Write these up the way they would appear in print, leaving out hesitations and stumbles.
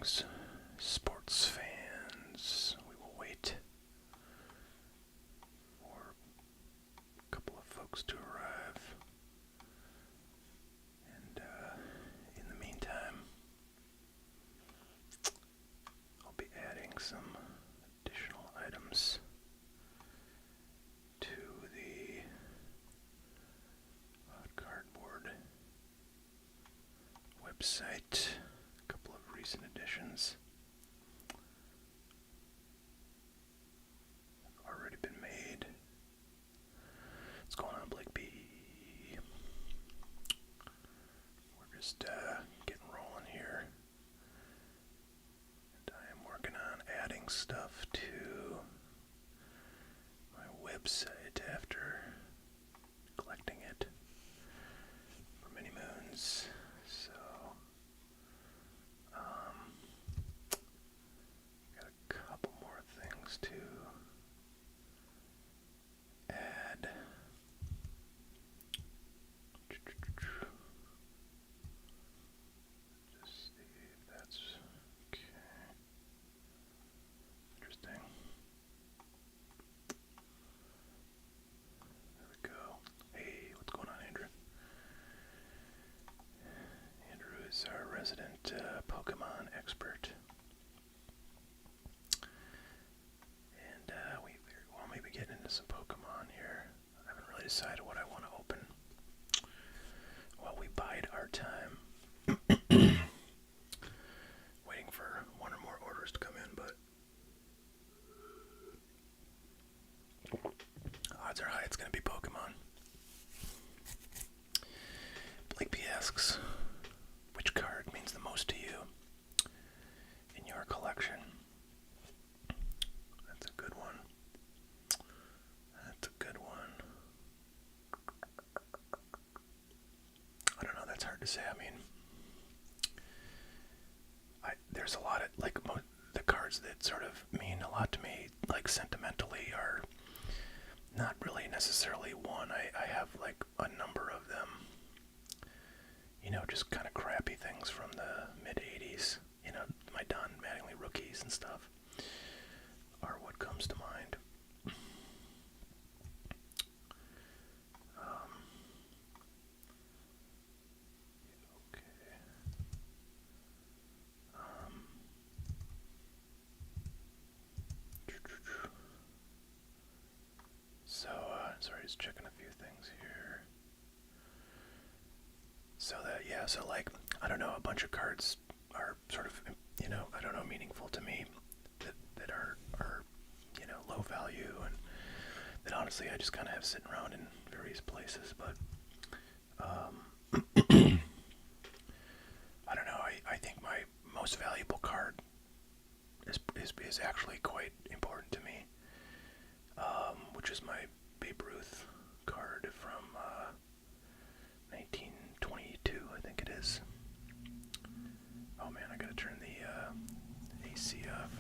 Greetings, sports fans. We will wait for a couple of folks to arrive. And in the meantime, I'll be adding some additional items to the cardboard website. A couple of recent additions have already been made. What's going on, Blake B? We're just getting rolling here. And I am working on adding stuff to my website after collecting it for many moons. So, got a couple more things to add. Just see if that's okay. Interesting. There we go. Hey, what's going on, Andrew? Andrew is our resident Pokemon expert. And we very well maybe get into some Pokemon here. I haven't really decided what I want to open while we bide our time. Waiting for one or more orders to come in, but odds are high it's going to be Pokemon. Blake P asks, which card means the most to you in your collection? That's a good one. That's a good one. I don't know, that's hard to say. I mean, there's a lot of, like, the cards that sort of mean a lot to me, like, sentimentally, are not really necessarily one. I have, like, a number of them. You know, just kind of crappy things from the mid-'80s. You know, my Don Mattingly rookies and stuff are what comes to mind. Okay. So, sorry, just checking a few things here. So like, I don't know, a bunch of cards are sort of, you know, I don't know, meaningful to me that are, you know, low value, and that honestly I just kind of have sitting around in various places, but, I don't know, I think my most valuable card is actually quite important to me, which is my Babe Ruth card from 1922, I think it is. Oh man, I gotta turn the AC off.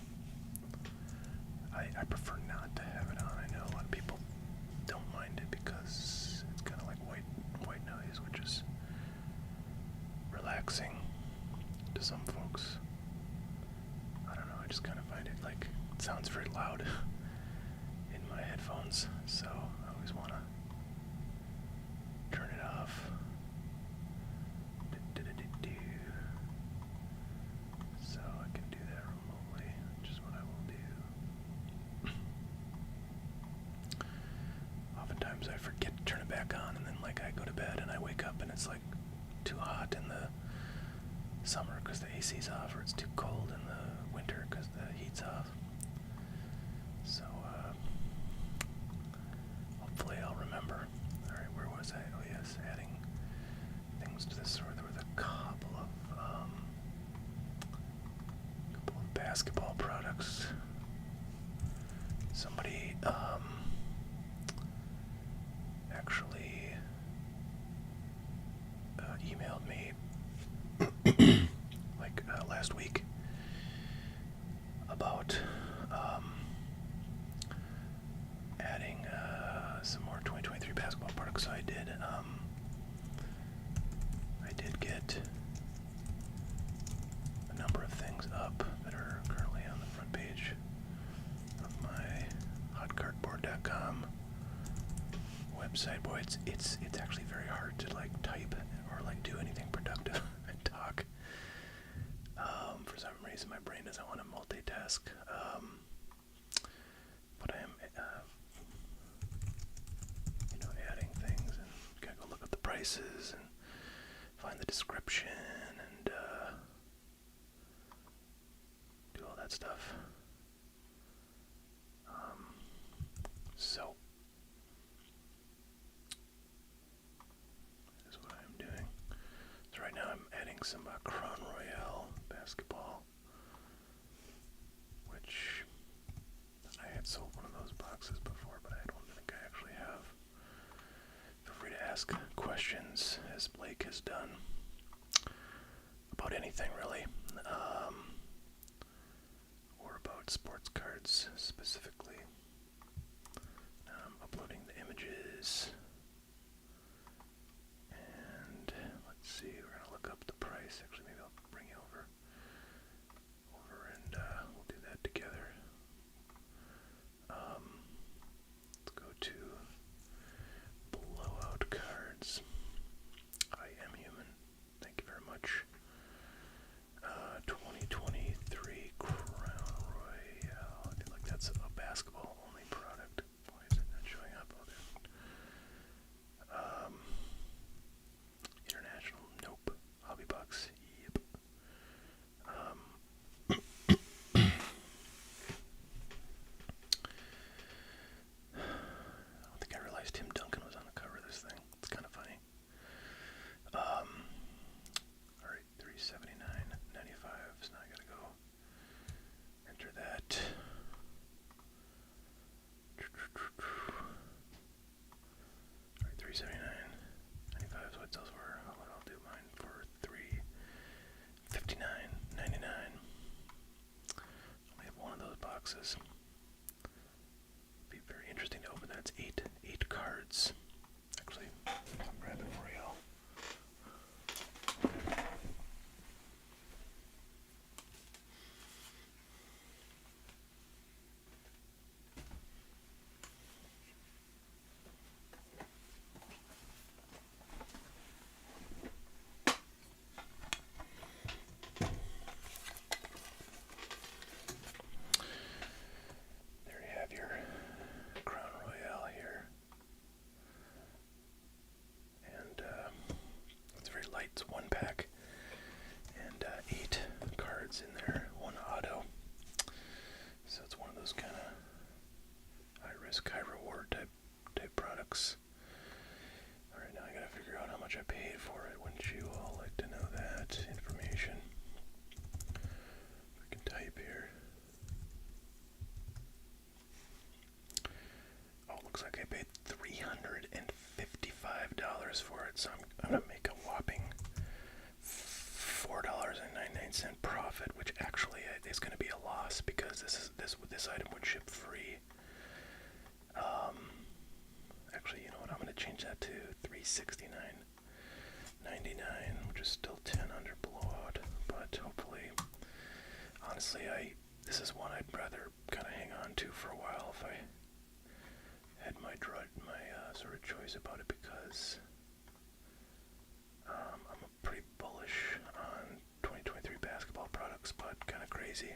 I prefer not to have it on. I know a lot of people don't mind it because it's kind of like white noise, which is relaxing to some folks. I don't know, I just kind of find it, like, it sounds very loud in my headphones, so I always want to turn it off. So I can do that remotely, which is what I will do. Oftentimes I forget to turn it back on, and then, like, I go to bed and I wake up and it's like too hot in the summer because the AC's off, or it's too cold in the winter because the heat's off. So hopefully I'll remember. Alright, where was I? Oh yes, adding things to this sort. There was a couple of basketball products. Somebody actually emailed me like last week about adding some more 2023 basketball products. So I did get a number of things up it's actually very hard to like type or like do anything productive and talk. For some reason, my brain doesn't want to multitask. But I am, adding things and gotta go look up the prices and find the description and do all that stuff. So that is what I am doing. So right now I'm adding some Crown Royale basketball, which I had sold one of those boxes before, but I don't think I actually have. Feel free to ask questions, as Blake has done, about anything really, or about sports cards specifically. I'm uploading the images, and let's see, we're gonna look up the price. Actually, maybe I'll bring you over and we'll do that together. Let's go to blowout cards. I am human. Thank you very much. 2023 Crown Royale. I feel like that's a basketball only product. Why is it not showing up? Oh, there. International. Nope. Hobby Box. Yep. I don't think I realized Tim Duncan was on the cover of this thing. It's kind of funny. Alright, $379.95. So now I gotta go enter that. Alright, $379.95 is what it sells for. I'll do mine for $359.99. Only have one of those boxes. Be very interesting to open that. It's eight cards. Actually, I'll grab it for y'all. There you have your Crown Royale here. And it's very light. It's one pack and 8 cards in there, one auto. So it's one of those kind of high risk, high reward type products. Alright, now I gotta figure out how much I paid for it. Wouldn't you all like to know that information? We can type here. Oh, looks like I paid $355 for it, so I'm gonna make a whopping $4.99 profit, which actually is going to be a loss because this item would ship free. Actually, you know what? I'm going to change that to $369.99, which is still 10 under blowout. But hopefully, honestly, this is one I'd rather kind of hang on to for a while if I had my sort of choice about it, because I'm pretty bullish on 2023 basketball products, but kind of crazy.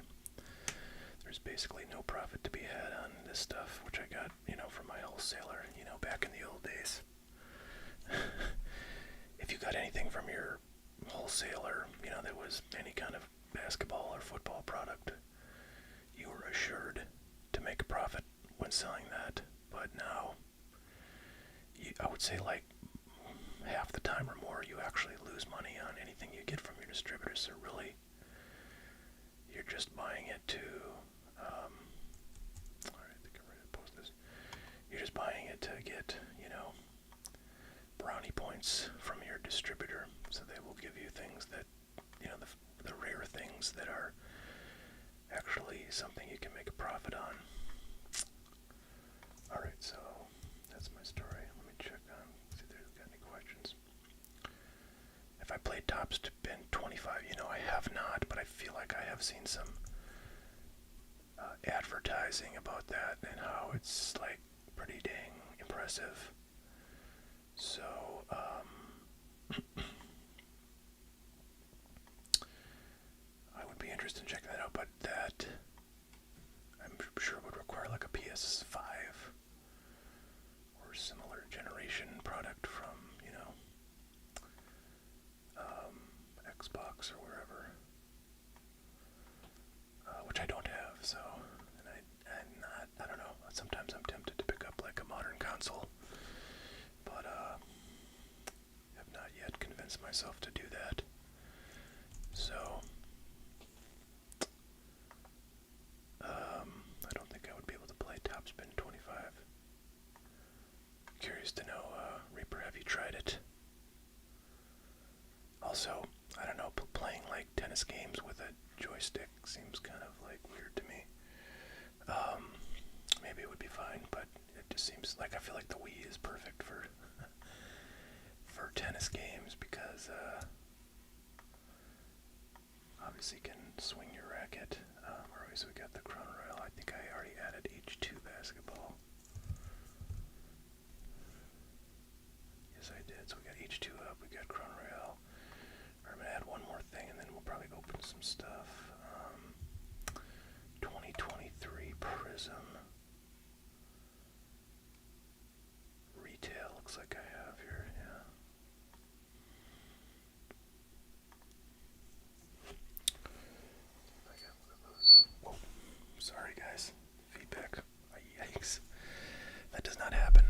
There's basically no profit to be had on this stuff, which I got, from my wholesaler, back in the old days. If you got anything from your wholesaler, that was any kind of basketball or football product, you were assured to make a profit when selling that. But now, I would say like half the time or more, you actually lose money on anything you get from your distributor. So really, you're just buying it to, alright, I think I'm ready to post this. You're just buying it to get, brownie points from your distributor. So they will give you things that, the rare things that are actually something you can make a profit on. Alright, so that's my story. Let me check on, see if there's got any questions. If I played Topps to pin 25, I have not, but I feel like I have seen some advertising about that and how it's like pretty dang impressive. So, I would be interested in checking that out, but that I'm sure would require like a PS5 or similar generation product from, Xbox or wherever, which I don't have. So, and I don't know. Sometimes I'm tempted to pick up like a modern console, but have not yet convinced myself to do that. So, I don't think I would be able to play Top Spin 25. Curious to know, Reaper, have you tried it? Also, I don't know, playing like tennis games with a joystick seems kind of like weird to me. Maybe it would be fine, but it just seems like I feel like the Wii is perfect for for tennis games because obviously you can swing your racket. Alright, so we got the Crown Royal. I think I already added H2 basketball. Yes, I did. So we got H2 up. We got Crown Royal. I'm gonna add one more thing, and then we'll probably open some stuff. 2023 Prism Retail looks like I have here. Yeah. I got one of those. Whoa. Sorry, guys. Feedback. Yikes. That does not happen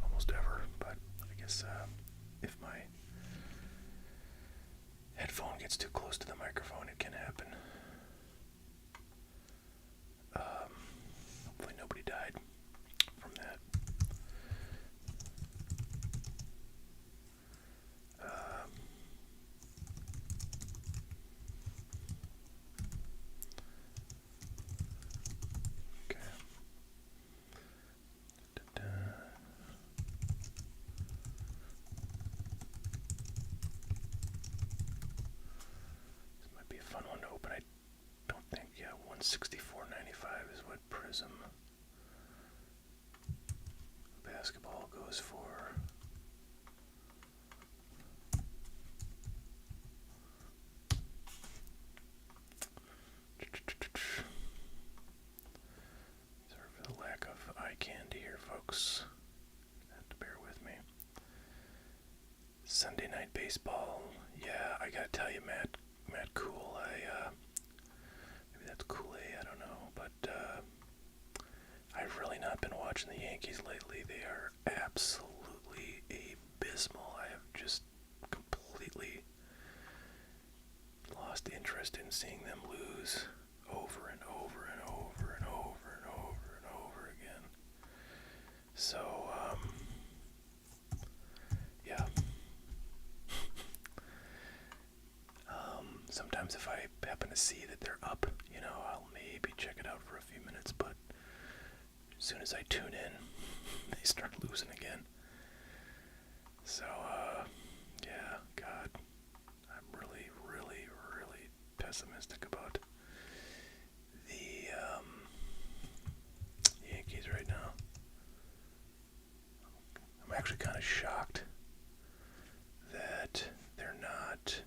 almost ever, but I guess if my headphone gets too close to the microphone, it can happen. Hopefully nobody died from that. Okay. Da-da. This might be a fun one to open. I don't think, yeah, 164.95 is what Prism basketball goes for. Sorry for the lack of eye candy here, folks. You have to bear with me. Sunday Night Baseball. Yeah, I gotta tell you, Matt Cool. Maybe that's Kool-Aid, I don't know, but I've really not been watching the Yankees lately. They are absolutely abysmal. I have just completely lost interest in seeing them lose over and over and over and over and over and over again. So, yeah. Sometimes if I happen to see that they're up, I'll maybe check it out for a few minutes, but as soon as I tune in, they start losing again. So, yeah, God, I'm really, really, really pessimistic about the Yankees right now. I'm actually kind of shocked that they're not,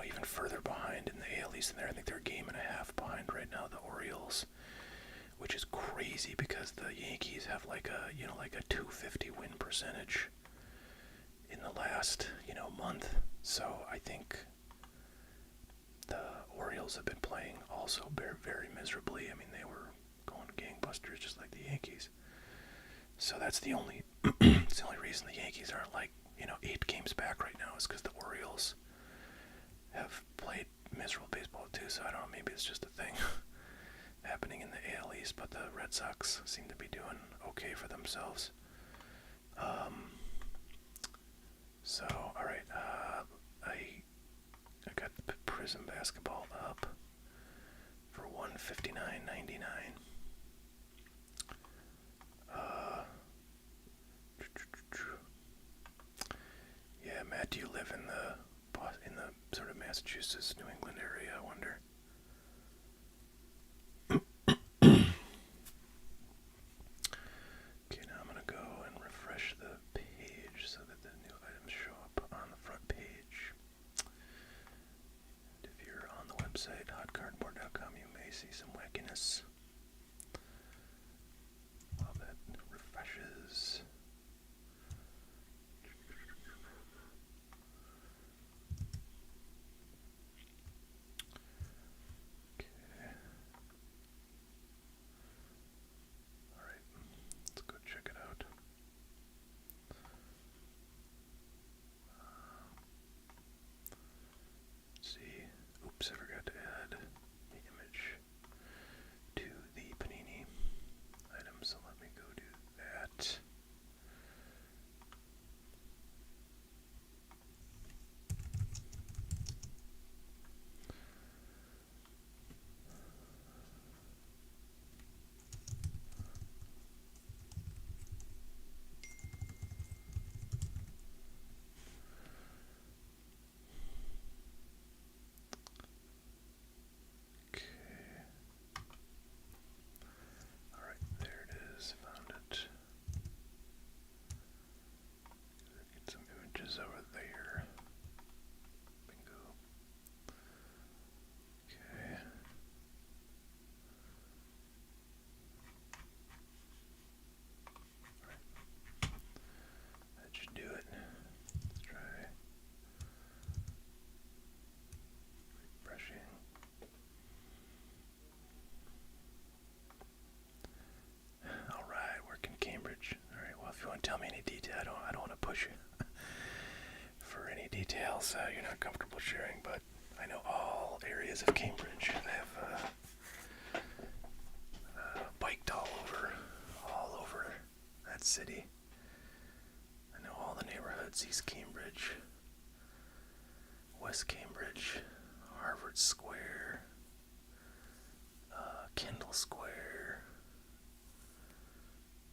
even further behind in the AL East than there. I think they're a game and a half behind right now, the Orioles, which is crazy because the Yankees have like a 250 win percentage in the last, month. So I think the Orioles have been playing also very, very miserably. I mean, they were going gangbusters just like the Yankees. So that's the only it's the only reason the Yankees aren't like, 8 games back right now is because the Orioles have played miserable baseball too. So I don't know, maybe it's just a thing happening in the AL East, but the Red Sox seem to be doing okay for themselves. So, alright, I got the Prism basketball up for $159.99. Yeah, Matt, do you live in the sort of Massachusetts, New England area, I wonder? see some wackiness. While that refreshes. Okay. Alright, let's go check it out. Let's see. Oops, I forgot to add the image to the Panini item, so let me go do that. Alright, there it is. Found it. Get some images over there. Bingo. Okay. Alright. That should do it. Let's try refreshing. Alright, working Cambridge. Alright, well, if you want to tell me any detail, I don't want to push you for any details you're not comfortable sharing, but I know all areas of Cambridge. I have biked all over that city. I know all the neighborhoods: East Cambridge, West Cambridge, Harvard Square, Kendall Square.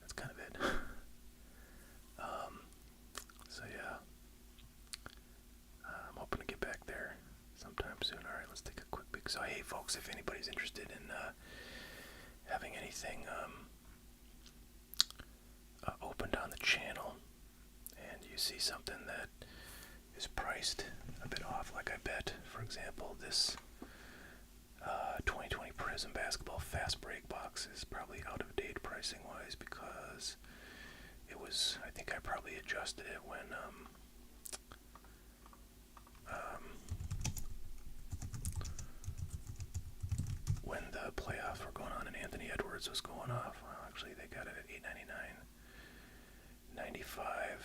That's kind of it. So yeah, I'm hoping to get back there sometime soon. All right, let's take a quick peek. So hey, folks, if anybody's interested in having anything opened on the channel, and you see something that is priced a bit off, like I bet, for example, this 2020 Prism Basketball Fast Break box is probably out of date pricing wise, because it was, I think I probably adjusted it when the playoffs were going on and Anthony Edwards was going off. Well, actually, they got it at $8.99.95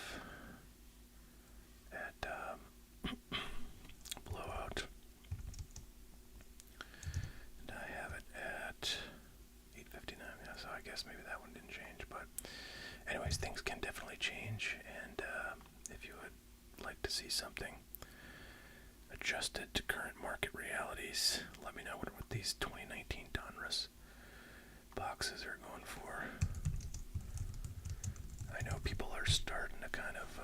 at Blowout. And I have it at $8.59. Yeah, so I guess maybe that one didn't change. But anyways, things can definitely change. And if you would like to see something adjusted to current market realities, let me know what these 2019 Donruss boxes are going for. I know people are starting to kind of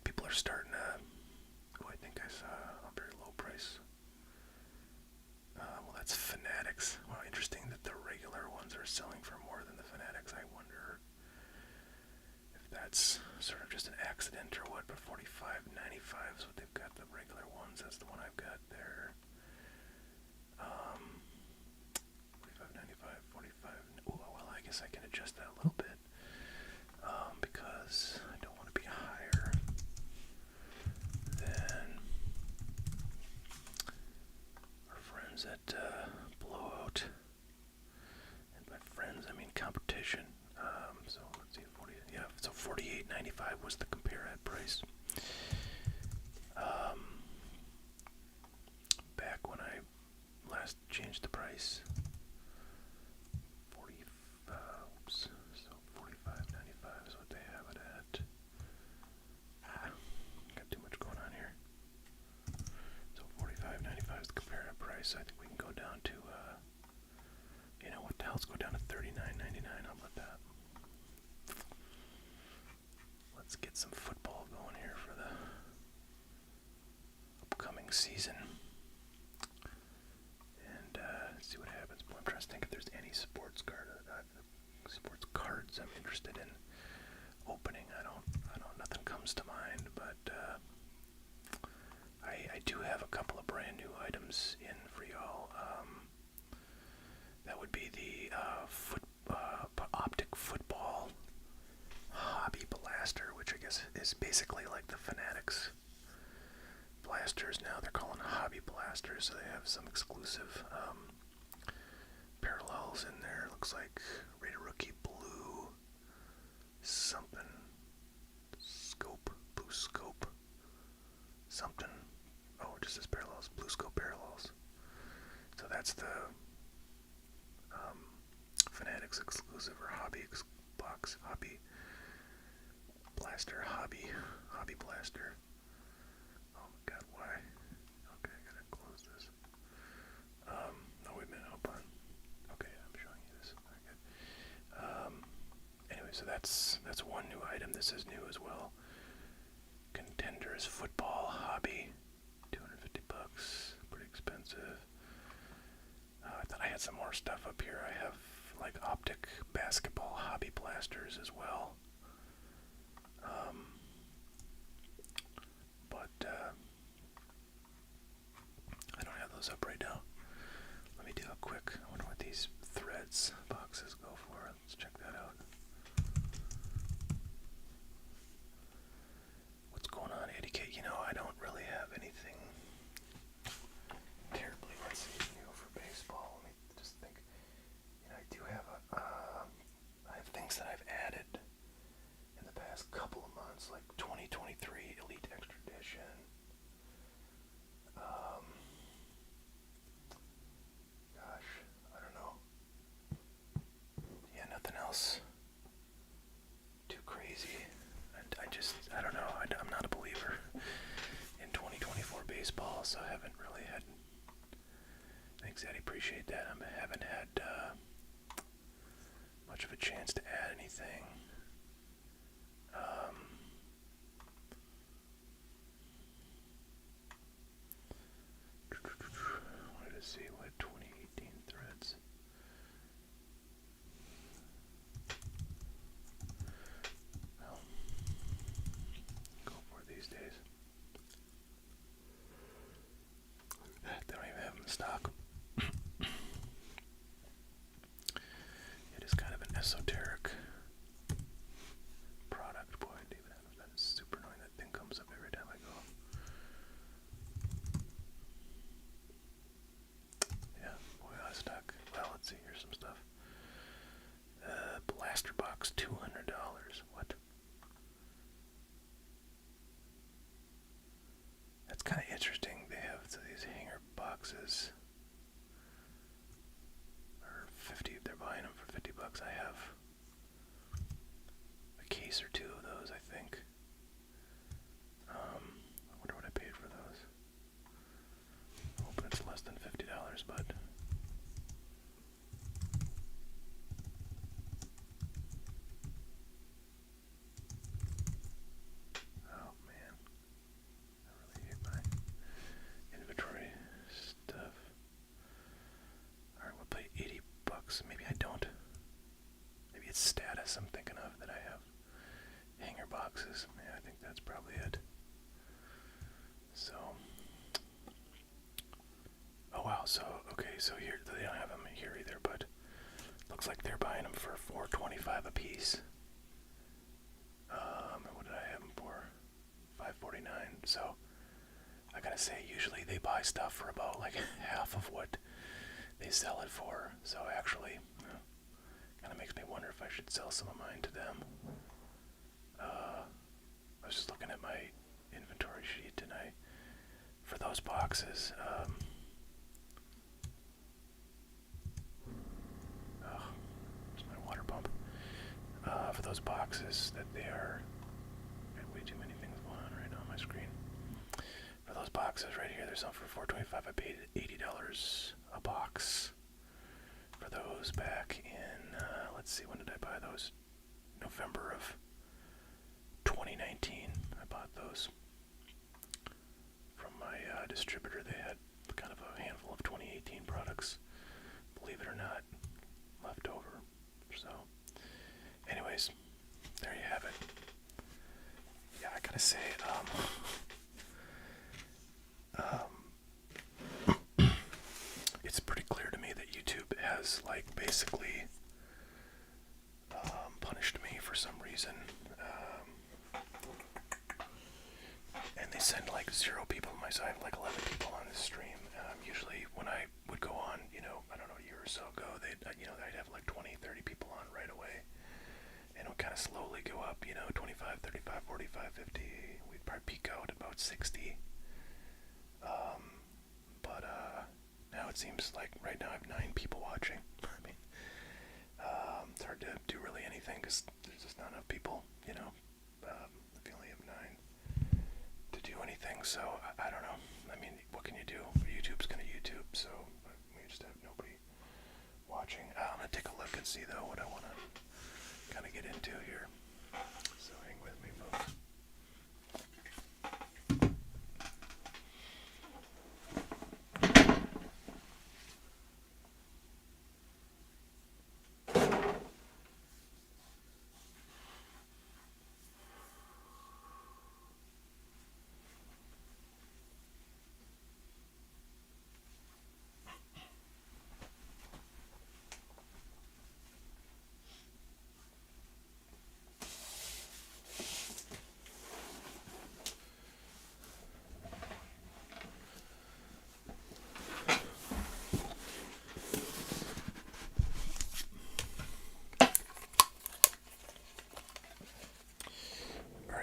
people are starting to, I think I saw a very low price. Well, that's Fanatics. Well, interesting that the regular ones are selling for more than the Fanatics. I wonder if that's sort of just an accident or what, but $45.95 is what they've got, the regular ones. That's the one I've got there. $45.95, $45. Oh, well, I guess I can adjust that a little bit, because I don't want to be higher than our friends at Blowout. And by friends, I mean competition. So let's see, so $48.95 was the compare ad price. Back when I last changed the price, so $45.95 is what they have it at. Got too much going on here. So $45.95 is the compare ad price. I think we can go down to, you know what the hell, let's go down to $39.99. How about that? Let's get some football going here for the upcoming season. And see what happens. But I'm trying to think if there's any sports cards I'm interested in opening. I don't, nothing comes to mind, but I do have a couple of brand new items in for y'all. That would be the Optic football hobby blaster, which I guess is basically like the Fanatics blasters now. They're calling hobby blasters, so they have some exclusive parallels in there. Looks like Raider Rookie Blue something scope, blue scope something. Oh, it just says parallels, blue scope parallels. So that's the Fanatics exclusive or hobby box, hobby blaster, hobby blaster. Oh my god, why? Okay, I gotta close this. Oh wait a minute, hold on. Okay, I'm showing you this. Okay. Anyway, so that's one new item. This is new as well. Contenders football hobby, $250, pretty expensive. I thought I had some more stuff up here. I have like Optic basketball hobby blasters as well. But I don't have those up right now. Let me do a quick, I wonder what these threads boxes go for. Let's check that out. What's going on, Eddie K? You know, I don't really have anything terribly, let's see, new for baseball. Let me just think. You know, I do have I have things that I've added in the past couple of months, like 2023 Elite Extra Edition. Gosh, I don't know. Yeah, nothing else too crazy. I don't know. I'm not a believer in 2024 baseball, so I haven't really had. Thanks, Eddie. Appreciate that. I haven't had much of a chance to add anything. Wanted to see what 2018 threads. Well, go for it these days. They don't even have them in stock. It is kind of an esoteric product. Boy, David Adams, that is super annoying. That thing comes up every time I go. Yeah, boy, out of stock. Well, let's see, here's some stuff. Blaster box, $200. What? That's kind of interesting. They have these hanger boxes. Or 50, they're buying them for $50. I have a case or two of those, I think. I wonder what I paid for those. Hoping it's less than $50, but oh man, I really hate my inventory stuff. Alright, we'll pay $80. Maybe I don't. Maybe it's status I'm thinking of that I have hanger boxes. Yeah, I think that's probably it. So, oh wow, so, okay, so here, they don't have them here either, but looks like they're buying them for $4.25 a piece. And what did I have them for? $5.49. So, I gotta say, usually they buy stuff for about like half of what they sell it for. So actually, kind of makes me wonder if I should sell some of mine to them. I was just looking at my inventory sheet and for those boxes, there's my water pump. For those boxes that they are, I got way too many things going on right now on my screen. For those boxes right here, there's some for $4.25. I paid $80 a box for those back in, let's see, when did I buy those? November of 2019. I bought those from my distributor. They had kind of a handful of 2018 products, believe it or not, left over. So, anyways, there you have it. Yeah, I gotta say, 0 people on my side. I have like 11 people on this stream. Usually when I would go on, I don't know, a year or so ago, I'd have like 20, 30 people on right away. And it would kind of slowly go up, 25, 35, 45, 50. We'd probably peak out about 60. But now it seems like right now I have 9 people watching. I mean, it's hard to do really anything because there's just not enough people, if you only have 9 to do anything. So I don't know. I mean, what can you do? YouTube's gonna YouTube, so we just have nobody watching. I'm gonna take a look and see though what I want to kind of get into here. So hang with me, folks.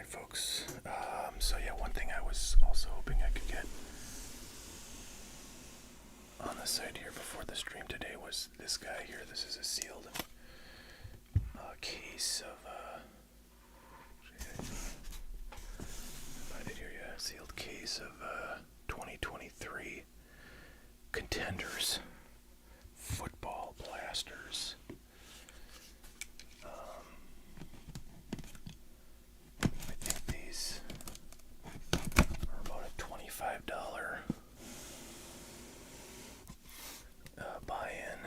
Folks, so yeah, one thing I was also hoping I could get on the site here before the stream today was this guy here. This is a sealed case of find it here, yeah, sealed case of 2023 Contenders football blasters. $25 buy-in.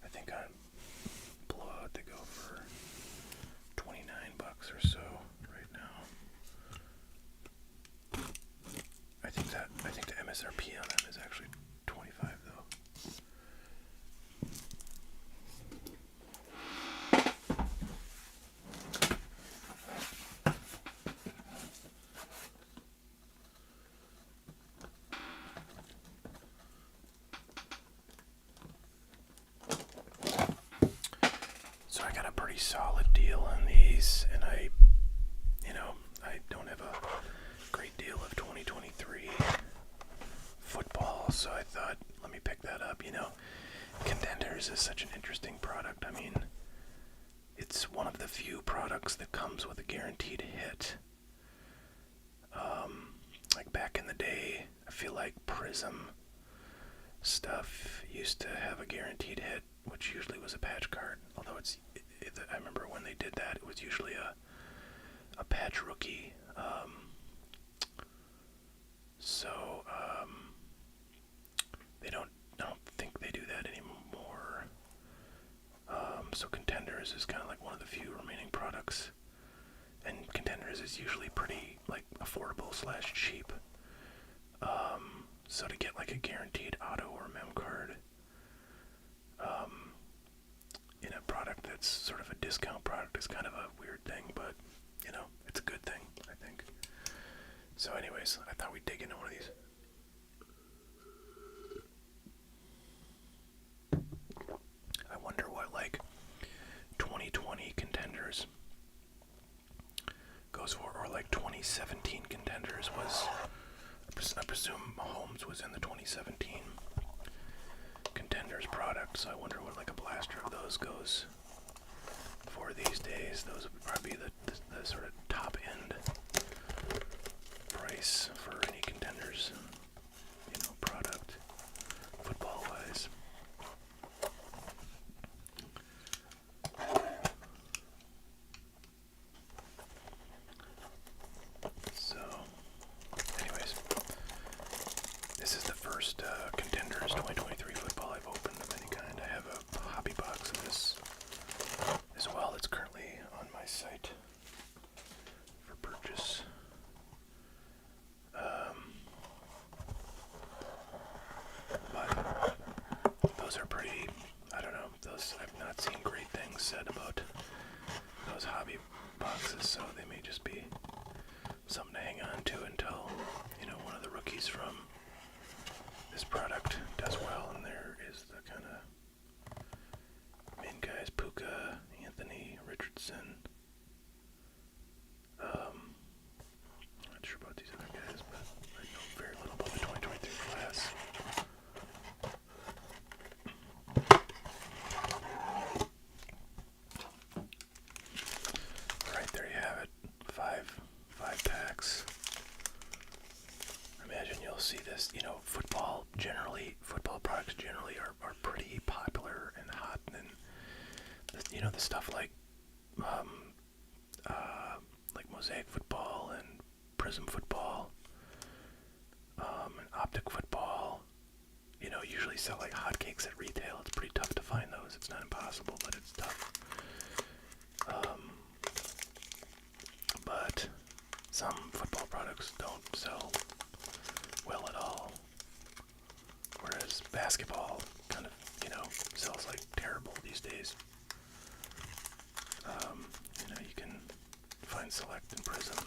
I think on blowout they go for $29 or so right now. I think the MSRP on them is actually 25 though. So I got a pretty solid deal on these, and I don't have a great deal of 2023 football, so I thought, let me pick that up. Contenders is such an interesting product. I mean, it's one of the few products that comes with a guaranteed hit. Like back in the day, I feel like Prism stuff used to have a guaranteed hit, which usually was a patch card. Although I remember when they did that, it was usually a patch rookie. I don't think they do that anymore. So Contenders is kind of like one of the few remaining products, and Contenders is usually pretty like affordable / cheap. So to get like a guaranteed auto or mem card in a product that's sort of a discount product is kind of a weird thing, but it's a good thing, I think. So anyways, I thought we'd dig into one of these. I wonder what like 2020 Contenders goes for, or like 2017 Contenders was. I presume Mahomes was in the 2017 Contenders product, so I wonder what like a blaster of those goes for these days. Those would probably be the sort of top end price for any Contenders, product, football wise. So, anyways, this is the first Contenders 2023 football I've opened of any kind. I have a hobby box of this as well. It's currently on my site for purchase. But those are pretty, I don't know, those I've not seen great things said about those hobby boxes, so they may just be something to hang on to until, one of the rookies from this product does well, and there is the kind of main guys, Puka, Anthony, Richardson. Not sure about these other guys, but I know very little about the 2023 class. Alright, there you have it. Five packs. I imagine you'll see this, football products generally are pretty popular and hot, and the stuff like Mosaic football and Prism football, and Optic football, usually sell like hotcakes at retail. It's pretty tough to find those. It's not impossible, but it's tough. But some football products don't sell well at all, whereas basketball kind of, sells like terrible these days. You can find Select and Prism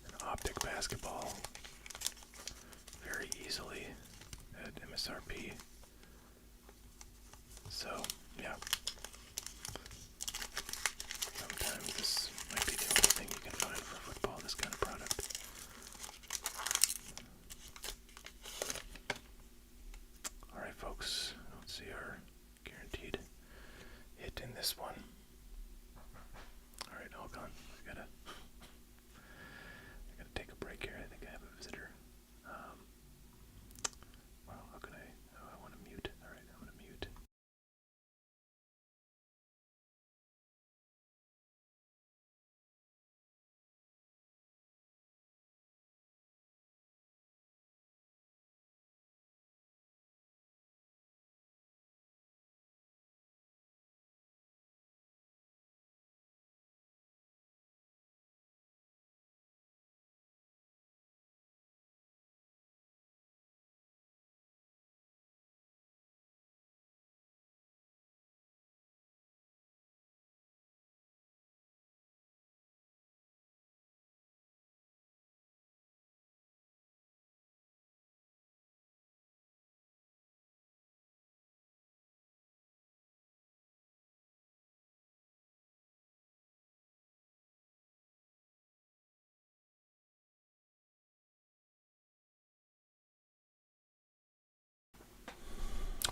and Optic basketball very easily at MSRP. So, yeah. Sometimes this might be the only thing you can find for football, this kind of product. Alright, folks. Let's see our guaranteed hit in this one. Alright, hold on. I gotta take a break here. I think I have a visitor. Well, how can I want to mute. Alright, I'm gonna mute.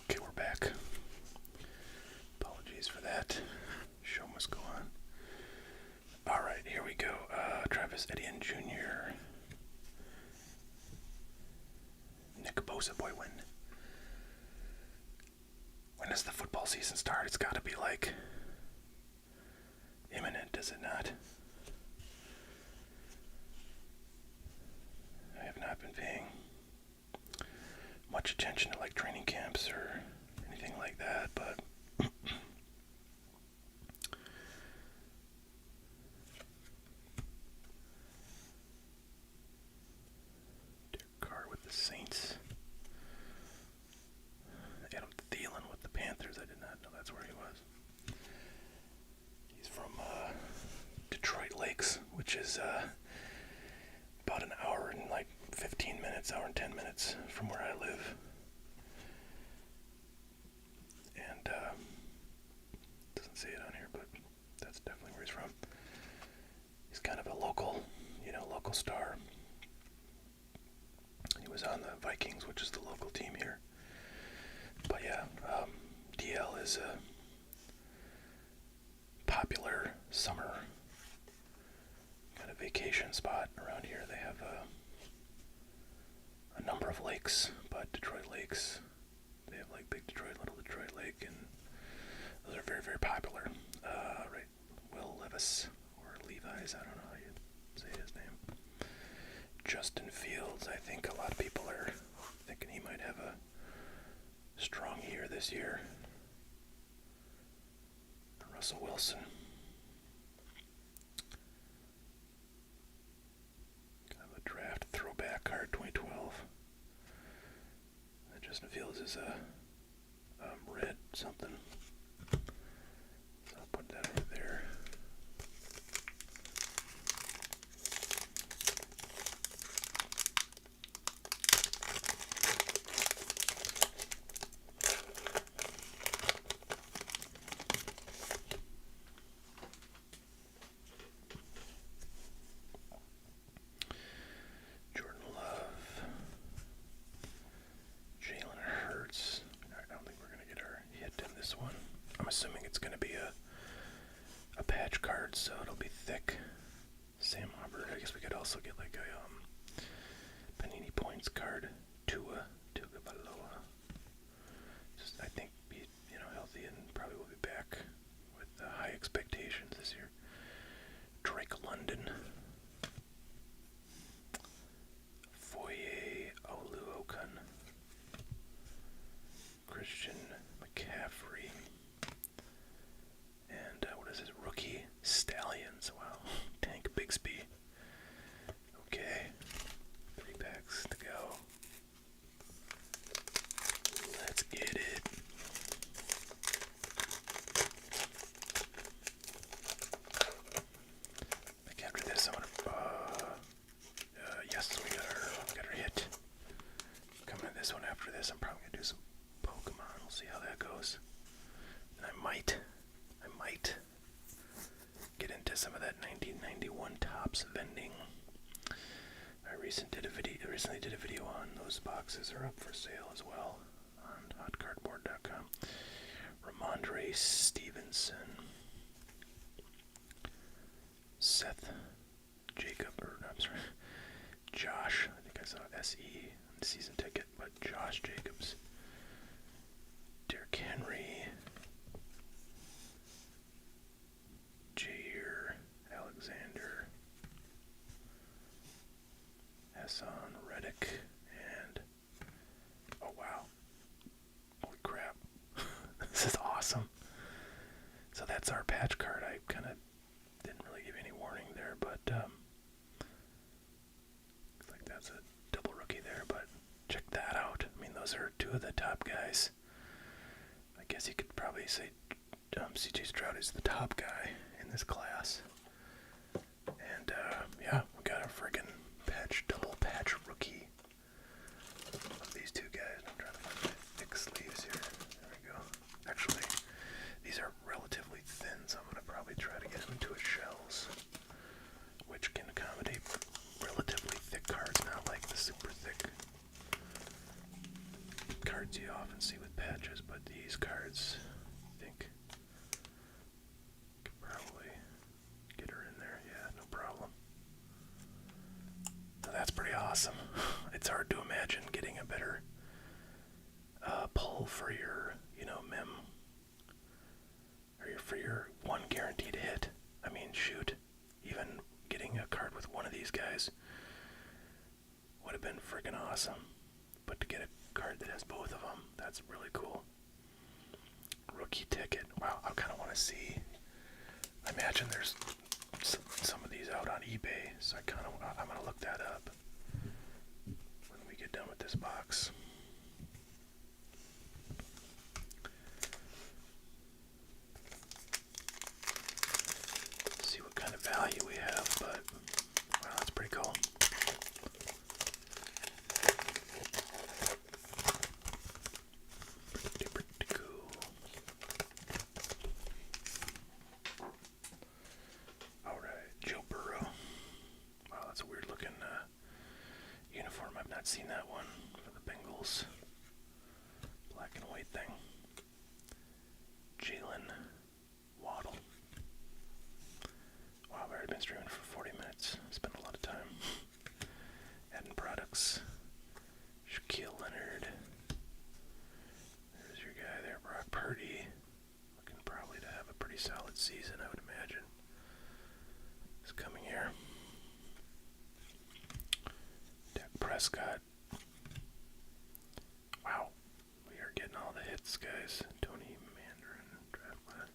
Okay, we're back. Apologies for that. Show must go on. Alright, here we go. Travis Etienne Jr. Nick Bosa, boy, when does the football season start? It's gotta be like imminent, does it not? I have not been paying much attention to like training camps or anything like that, but Derek Carr with the Saints. Adam Thielen with the Panthers. I did not know that's where he was. He's from Detroit Lakes, which is about an hour and like 15 minutes, hour and 10 minutes from where I live. And doesn't say it on here, but that's definitely where he's from. He's kind of a local star. He was on the Vikings, which is the local team here. But yeah, DL is a popular summer kind of vacation spot around here. They have a number of lakes, but Detroit Lakes, they have like Big Detroit, Little Detroit Lake, and those are very, very popular. Right, Will Levis, or Levi's, I don't know how you say his name. Justin Fields, I think a lot of people are thinking he might have a strong year this year. Russell Wilson. Kind of a draft throwback card, 2012. Justin Fields is a red something. Valoa. Just, I think, he's, healthy and probably will be back with high expectations this year. Drake London. Foye Oluokun. Christian McCaffrey. And what is his rookie? Stallions. Wow. Tank Bigsby. Okay. 3 packs to go. Let's get it. I think after this, I'm gonna. Yes, we got our hit. Coming to this one after this, I'm probably gonna do some Pokemon. We'll see how that goes. And I might get into some of that 1991 Topps vending. I recently did a video on those boxes are up for sale as well on hotcardboard.com. Ramondre Stevenson, Seth Jacob, Josh. I think I saw SE season ticket, but Josh Jacobs, Derrick Henry, Jair Alexander, Hassan Reddick, and oh wow, holy crap, this is awesome. So that's our patch card. I kind of didn't really give any warning there, but looks like that's a double rookie there, but check that out. I mean, those are 2 of the top guys. I guess you could probably say C.J. Stroud is the top guy in this class. And yeah, we got a friggin' double patch rookie of these 2 guys. I'm trying to find my thick sleeves here. There we go. Actually, these are relatively thin, so I'm going to probably try to get them into a shells, which can accommodate relatively thick cards, not like the super thick cards you often see with patches, but these cards, I think, could probably get her in there. Yeah, no problem. So that's pretty awesome. It's hard to imagine getting a better pull for your, mem, or for your one guaranteed hit. I mean, shoot, even getting a card with one of these guys would have been freaking awesome. But to get a card that has both of them, that's really cool. Rookie ticket. Wow, I kind of want to see. I imagine there's some of these out on eBay, so I'm going to look that up when we get done with this box. See what kind of value we have, but wow, that's pretty cool. Pretty cool. Alright, Joe Burrow. Wow, that's a weird looking uniform. I've not seen that one for the Bengals. Black and white thing. Jalen Waddle. Wow, I've already been streaming for 40 minutes. Spent a lot of time adding products. Shaquille Leonard. There's your guy there, Brock Purdy. Looking probably to have a pretty solid season, I would imagine. This coming year. Dak Prescott. Wow, we are getting all the hits, guys. Tony Mandarin, draft.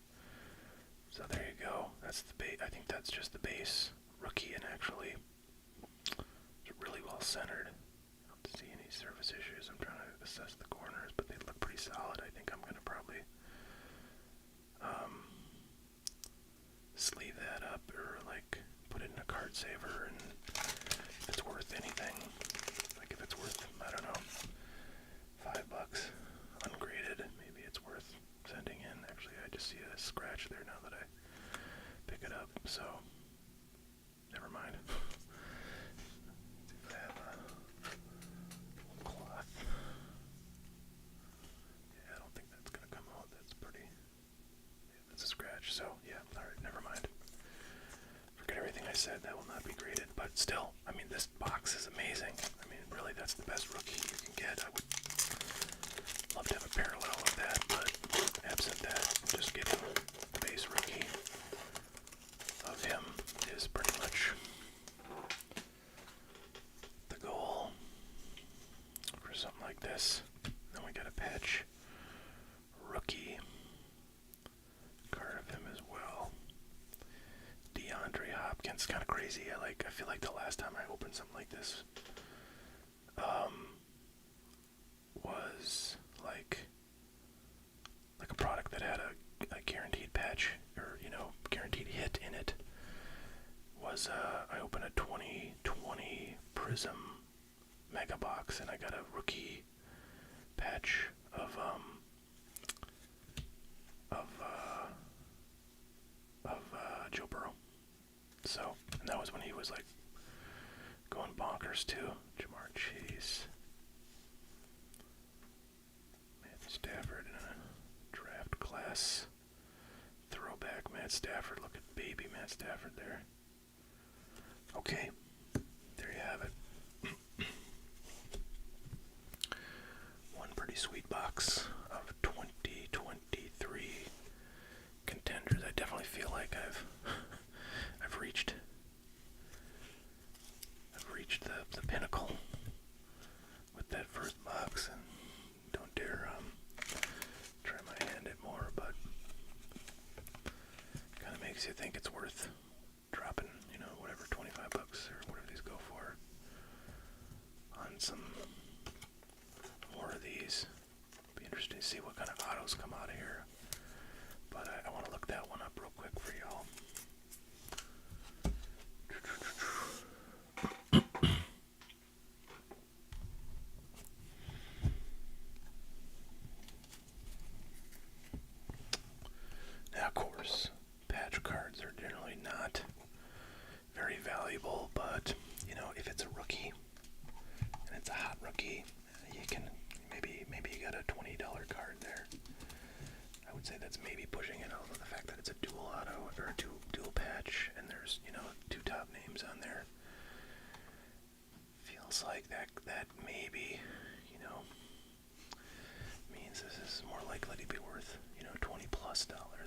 So there you go. That's the base. I think that's just the base rookie, and actually, it's really well centered. I don't see any surface issues. I'm trying to assess the corners, but they look pretty solid. I think I'm gonna probably sleeve that up, or like put it in a card saver, and if it's worth anything, like if it's worth, I don't know, $5 ungraded, maybe it's worth sending in. Actually, I just see a scratch there now that I pick it up, so never mind. See if I have a cloth. Yeah, I don't think that's gonna come out. That's pretty. Yeah, that's a scratch. So yeah, all right, never mind. Forget everything I said. That will not be graded. But still, I mean, this box is amazing. I mean, really, that's the best rookie you can get. I would love to have a parallel of that, but absent that, just getting the base rookie of him is pretty much the goal for something like this. Then we got a patch rookie card of him as well. DeAndre Hopkins, kind of crazy. I feel like the last time I opened something like this was like a product that had a guaranteed patch, or guaranteed hit in it. Was I opened a 2020 Prism Mega Box, and I got a rookie patch of Joe Burrow. So, and that was when he was like going bonkers too. Jamar Chase, Matt Stafford in a draft class throwback. Matt Stafford, look at baby Matt Stafford there. Okay, there you have it. One pretty sweet box of 2023 contenders. I definitely feel like I've reached the pinnacle with that first box, and don't dare try my hand at more, but kind of makes you think it's worth dropping, whatever, $25 or whatever these go for on some more of these. Be interesting to see what kind of autos come out of here, but I want to look that one up real quick for y'all. Now, of course, patch cards are generally not very valuable, but if it's a rookie and it's a hot rookie, you can maybe you got a $20 card there. I would say that's maybe pushing it, although the fact that it's a dual auto or a dual patch and there's two top names on there feels like that maybe means this is more likely to be worth $20+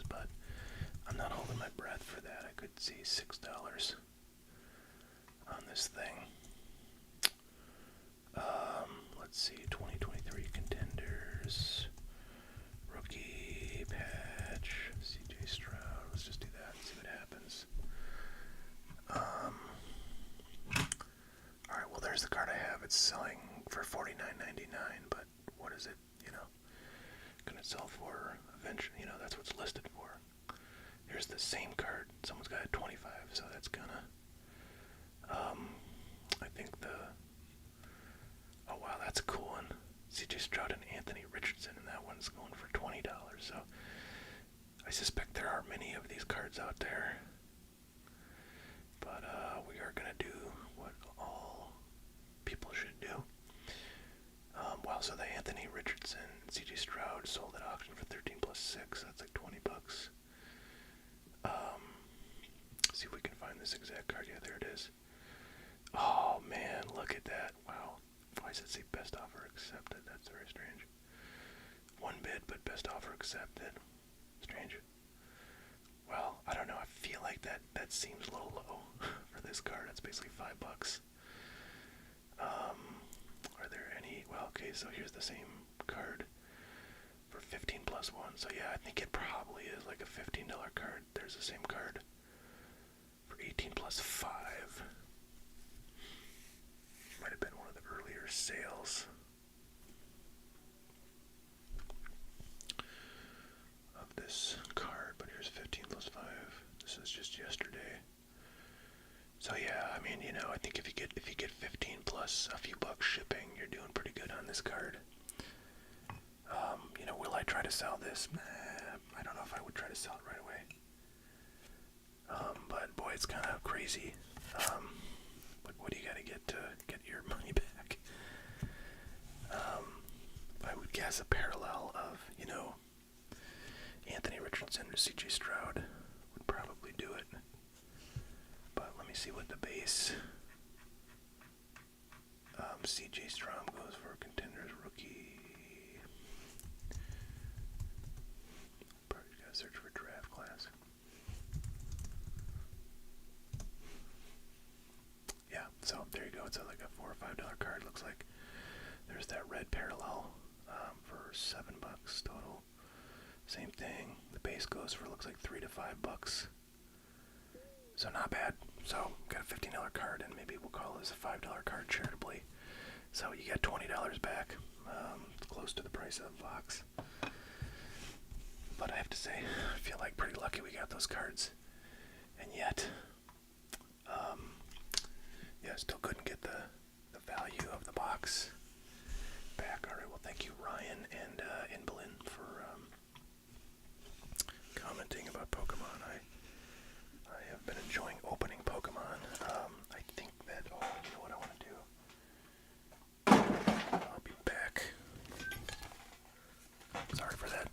but I'm not holding my breath for that. I could see $6 on this thing. Let's see, 2023 contenders, rookie patch, CJ Stroud. Let's just do that and see what happens. Alright, well there's the card I have. It's selling for $49.99, but what is it, gonna sell for eventually, that's what's listed for. Here's the same card. Someone's got a 25, so that's gonna, I think oh wow, that's a cool one. CJ Stroud and Anthony Richardson, and that one's going for $20, so I suspect there are many of these cards out there. But we are gonna do what all people should do. Wow, so the Anthony Richardson, CJ Stroud sold at auction for 13 plus 6. That's like $20. See if we can find this exact card. Yeah, there it is. Oh man, look at that. Wow. Why does it say best offer accepted? That's very strange. One bid, but best offer accepted. Strange. Well, I don't know. I feel like that seems a little low for this card. That's basically $5. Are there any? Well, okay, so here's the same card for 15 plus 1. So yeah, I think it probably is like a $15 card. There's the same card for 18 plus 5. Might have been one of the earlier sales of this card, but here's 15 plus 5. This is just yesterday. So yeah, I mean, I think if you get 15 plus a few bucks shipping, you're doing pretty good on this card. Will I try to sell this? I don't know if I would try to sell it right away. But boy, it's kind of crazy. What do you got to get your money back? I would guess a parallel of, Anthony Richardson or CJ Stroud would probably do it. But let me see what the base CJ Strom goes for contenders rookie. Probably gotta search for draft class. Yeah, so there you go. It's like a $4 or $5 card. Looks like there's that red parallel for $7 total. Same thing. The base goes for looks like $3 to $5. So not bad. So got a $15 card, and maybe we'll call this a $5 card charitably. So you get $20 back. It's close to the price of a box. But I have to say, I feel like pretty lucky we got those cards. And yet, yeah, still couldn't get the value of the box back. All right, well, thank you, Ryan and Inbelin, for commenting about Pokemon. I have been enjoying opening Pokemon. I think that, you know what I want to do? I'll be back. Sorry for that.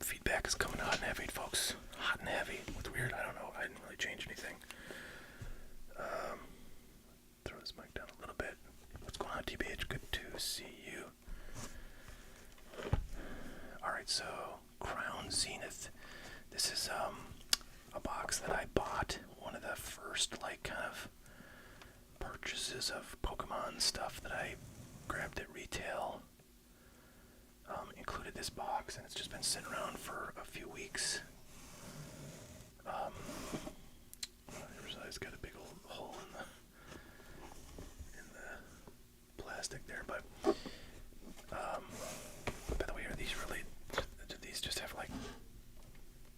Feedback is coming hot and heavy, folks. Hot and heavy. What's weird, I don't know. I didn't really change anything. Throw this mic down a little bit. What's going on, TBH? Good to see you. Alright, so Crown Zenith. This is a box that I bought. One of the first, like, kind of purchases of Pokemon stuff that I grabbed at retail. Included this box, and it's just been sitting around for a few weeks. It's got a big old hole in the plastic there, but by the way, are these really? Do these just have like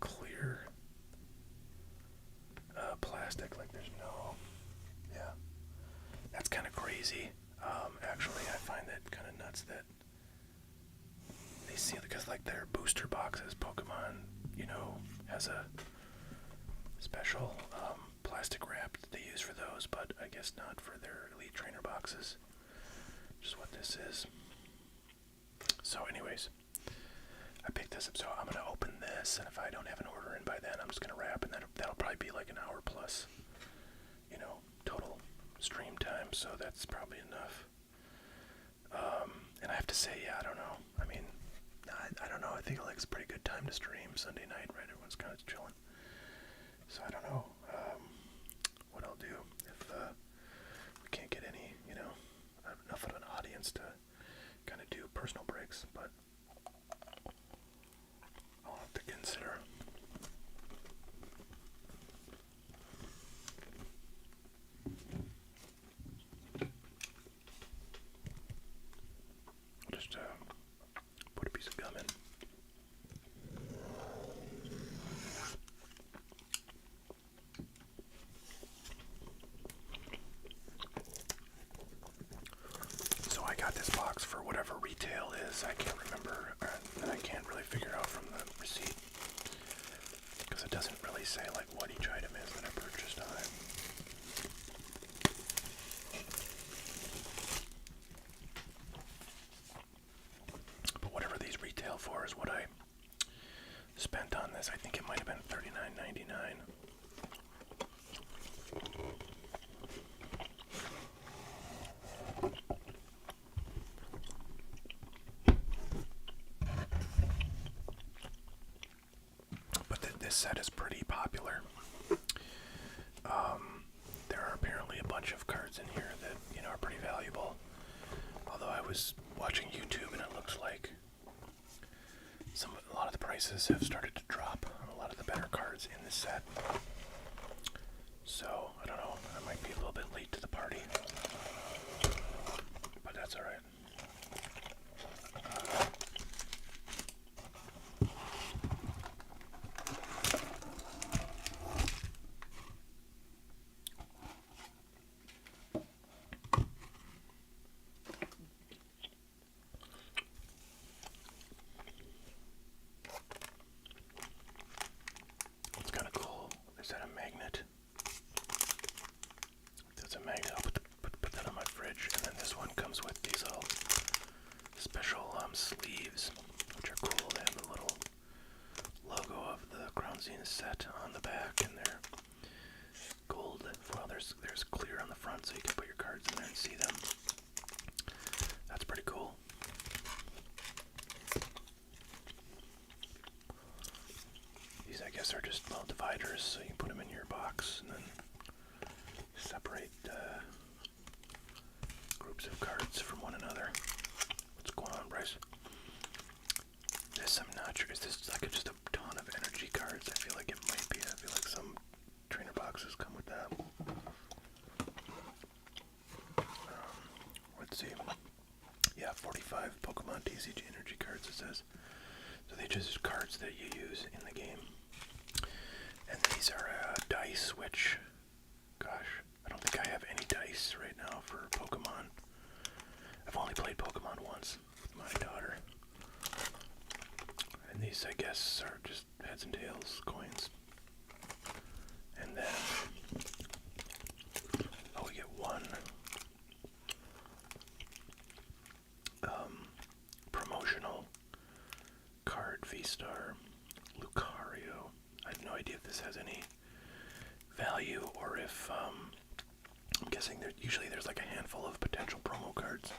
clear plastic? Like there's no? Yeah, that's kind of crazy. Actually, I find that kind of nuts that. See, because like their booster boxes, Pokemon, you know, has a special plastic wrap that they use for those, but I guess not for their Elite Trainer boxes, which is what this is. So anyways, I picked this up, so I'm going to open this, and if I don't have an order in by then, I'm just going to wrap, and then that'll probably be like an hour plus, you know, total stream time, so that's probably enough. And I have to say, yeah, I don't know. I mean, I don't know. I think like it's a pretty good time to stream Sunday night, right? Everyone's kind of chilling. So I don't know what I'll do if we can't get any, you know, enough of an audience to kind of do personal breaks. But I'll have to consider. I'll just put a piece of gum in. So I got this box for whatever retail is. I can't remember, and I can't really figure out from the receipt because it doesn't really say like what each item is that I purchased on it. But whatever these retail for is what I spent on this. I think it might have been $39.99. But this set is pretty popular. There are apparently a bunch of cards in here that, you know, are pretty valuable. Although I was watching YouTube and it looks like a lot of the prices have started to drop on a lot of the better cards in this set. So, I don't know, I might be a little bit late to the party. sleeves, which are cool. They have a little logo of the Crown Zenith set on the back, and they're gold. Well, there's clear on the front, so you can put your cards in there and see them. That's pretty cool. These, I guess, are just dividers, so you can put them in your box and then separate groups of cards from one another. What's going on, Bryce? This, I'm not sure. Is this like just a ton of energy cards? I feel like it might be. I feel like some trainer boxes come with that. Let's see. Yeah, 45 Pokemon TCG energy cards, it says. So they just cards that you use in the game. And these are dice, which, gosh, I don't think I have any dice right now for Pokemon. I've only played Pokemon once with my daughter. And these, I guess, are just heads and tails coins. And then, oh, we get one promotional card, V-Star, Lucario. I have no idea if this has any value or if, I'm guessing usually there's like a handful of potential promo cards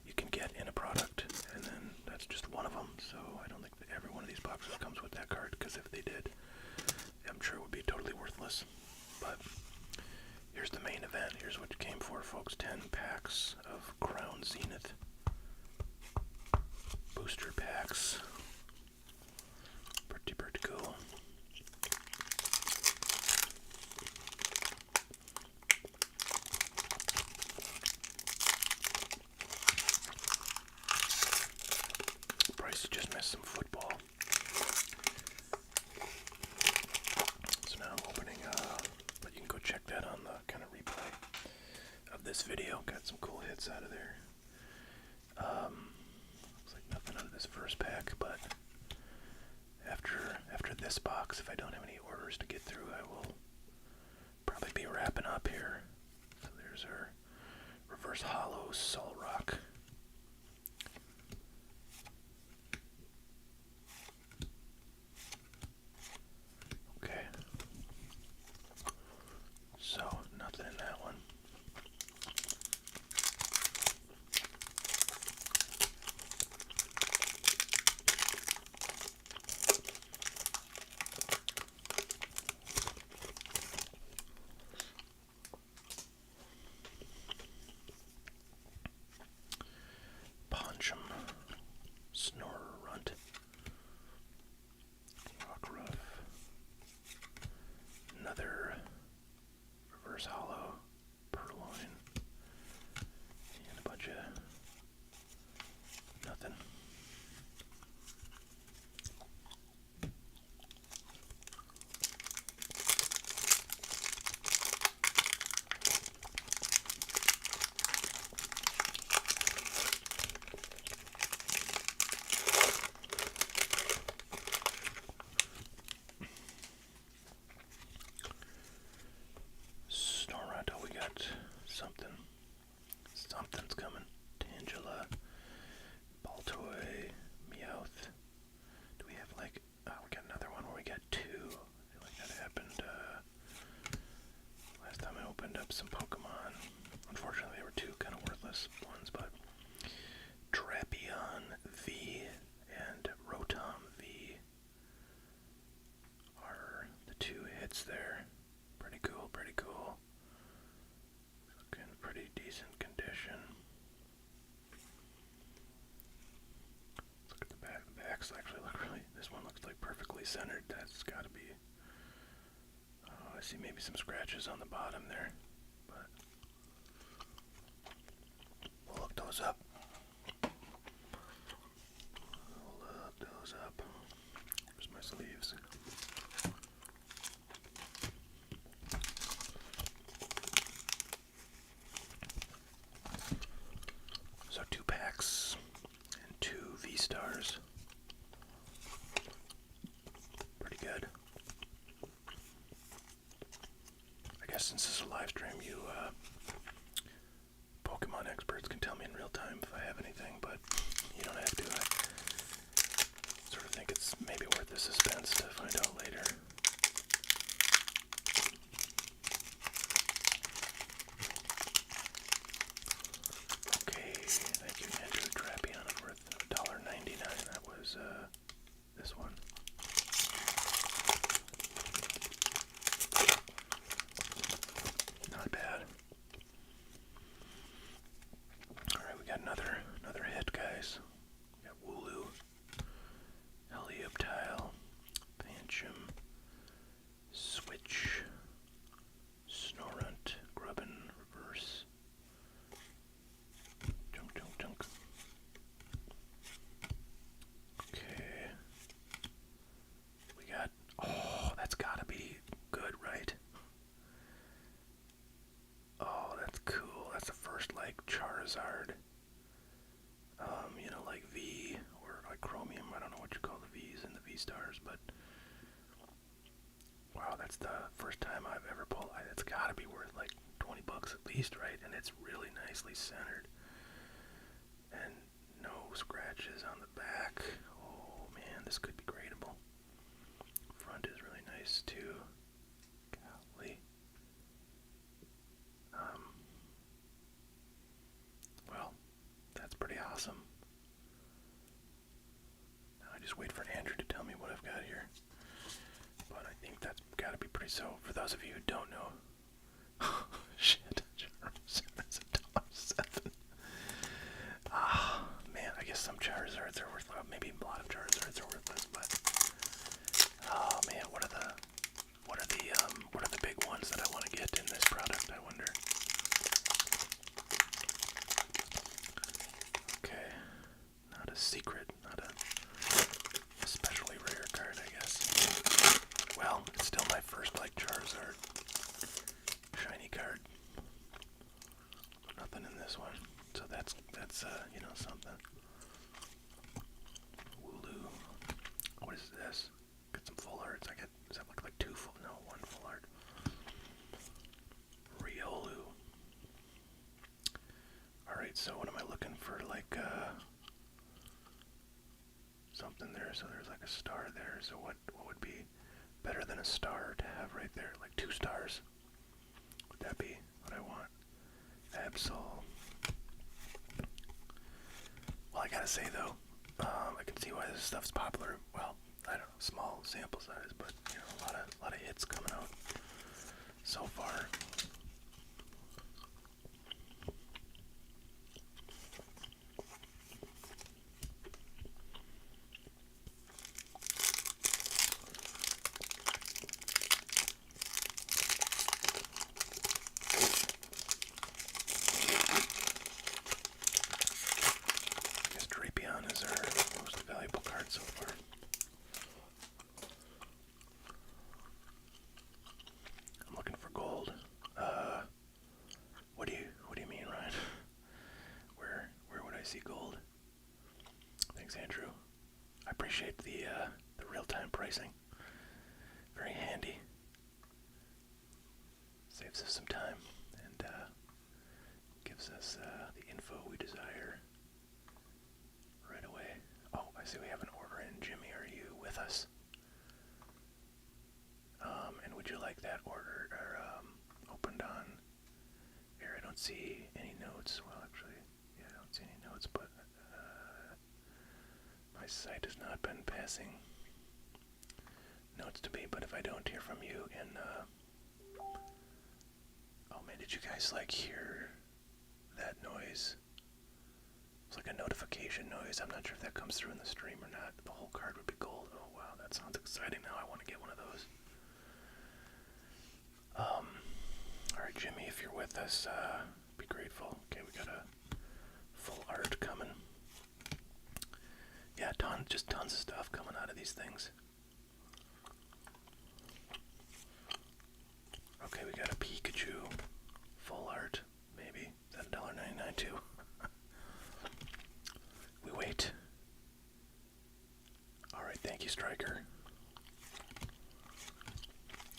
you can get in a product, and then that's just one of them, so I don't think that every one of these boxes comes with that card, because if they did, I'm sure it would be totally worthless. But here's the main event. Here's what you came for, folks. 10 packs of Crown Zenith booster packs. Pretty cool. Bryce just missed some football. So now I'm opening, but you can go check that on the kind of replay of this video. Got some cool hits out of there. Looks like nothing out of this first pack, but after this box, if I don't have any orders to get through, I will probably be wrapping up here. So there's our reverse hollow Solrock. Okay. So, nothing in that one. Ponchum, Snorunt, Rockruff, another reverse hollow, Purloin, and a bunch of nothing. Snorunt, we got something. Something's coming. Tangela, Baltoy, Meowth. Do we have like, oh, we got another one where we got two. I feel like that happened last time I opened up some Pokemon. Unfortunately, they were two kind of worthless ones, but Drapion V and Rotom V are the two hits there. Pretty cool, pretty cool. Looking pretty decent condition. Look at the back. The backs actually look really, this one looks like perfectly centered. That's gotta be, oh, I see maybe some scratches on the bottom there, but we'll look those up. We'll look those up. Where's my sleeves? So 2 packs and 2 V-Stars. Pretty good. I guess since this is a live stream, you Pokemon experts can tell me in real time if I have anything, but you don't have to. stars, but wow, that's the first time I've ever pulled. It's got to be worth like 20 bucks at least, right? And it's really nicely centered. And no scratches on the back. Oh man, this could be gradable. Front is really nice too. Golly. Well, that's pretty awesome. Now I just wait for Andrew to tell me what I've got here. But I think that's got to be pretty. So, for those of you who don't know, shit, that's $1.07. Ah, man, I guess some Charizards are worth, maybe a lot of Charizards are worthless, but oh man, what are the big ones that I want to get in this product? I wonder. Okay, not a secret, not a especially rare card, I guess. Well, it's still my first like Charizard shiny card. Nothing in this one, so that's you know, something. Wooloo. What is this? Get some full arts. Does that look like two full? No, one full art. Riolu. Alright, so what am I looking for? Like, something there. So there's like a star there. So what would be better than a star to have right there? Like 2 stars. Would that be what I want? Absol. Well, I gotta say though, I can see why this stuff's popular. Well, I don't know, small sample size, but you know, a lot of hits coming out so far. I guess Drapion is our most valuable card so far. I'm looking for gold. What do you mean, Ryan? Where would I see gold? Thanks, Andrew. I appreciate the real-time pricing. Very handy. Saves us some time and gives us the info we desire right away. Oh, I see we have an order in. Jimmy, are you with us? And would you like that ordered or opened on here? I don't see any notes. Well, actually, yeah, I don't see any notes, but my site has not been passing notes to me. But if I don't hear from you in oh man, did you guys like hear that noise? It's like a notification noise. I'm not sure if that comes through in the stream or not. The whole card would be gold. Oh wow, that sounds exciting. Now I want to get one of those. Alright, Jimmy, if you're with us, be grateful. Okay, we got a full art coming. Yeah, just tons of stuff coming out of these things. Okay, we got a Pikachu full art, maybe. Is that $1.99 too? We wait. Alright, thank you, Striker.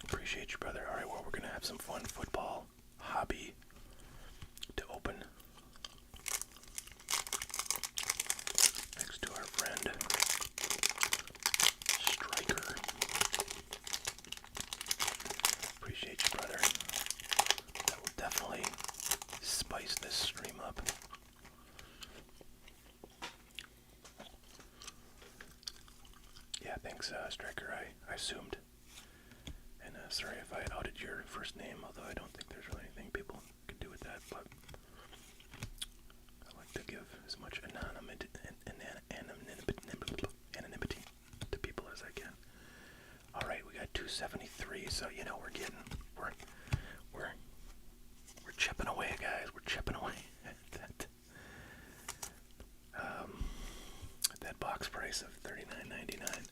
Appreciate you, brother. Alright, well, we're gonna have some fun football hobby to open. Next to our friend Striker. Appreciate you, brother. That will definitely spice this stream up. Yeah, thanks, Striker. I assumed. And sorry if I outed your first name, although I don't think there's really anything people can do with that, but I like to give as much anonymity to people as I can. Alright, we got 273, so you know we're chipping away, guys. We're chipping away at that box price of $39.99.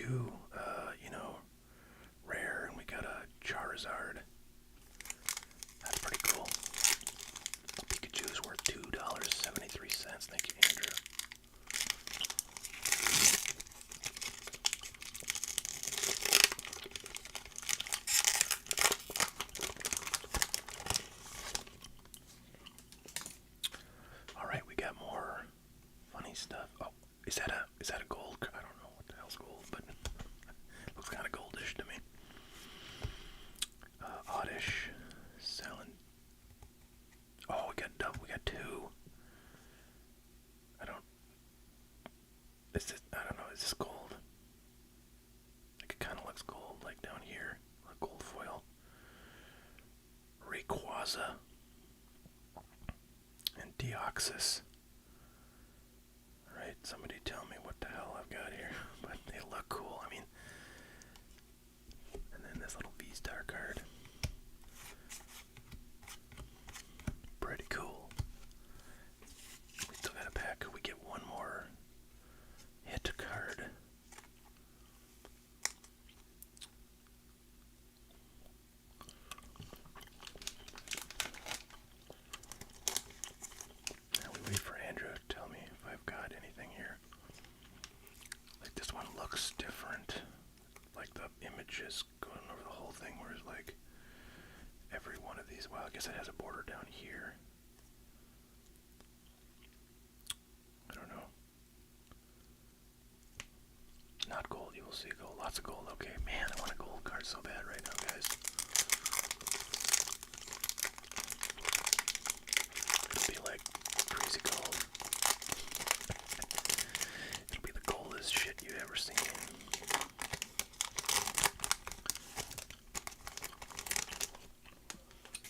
Pikachu, rare, and we got a Charizard. That's pretty cool. Pikachu's worth $2.73. Thank you, Andrew. All right, we got more funny stuff. Oh, is that a gold? I don't know what the hell's gold, but it looks kind of goldish to me. Oddish, Salon. Oh, we got two. I don't know, is this gold? Like it kind of looks gold, like down here, a gold foil. Rayquaza and Deoxys. Alright, somebody tell me what the hell I've got here, but they look cool, I mean. And then this little V-Star card. Pretty cool. We still got a pack. Could we get one more hit card? Now we wait for Andrew to tell me if I've got anything here. Like this one looks different. Like the image is going over the whole thing, whereas like every one of these, well, I guess it has a border down here. I don't know. Not gold, you will see gold. Lots of gold. Okay, man, I want a gold card so bad right now, guys. It'll be like crazy gold. It'll be the goldest shit you've ever seen.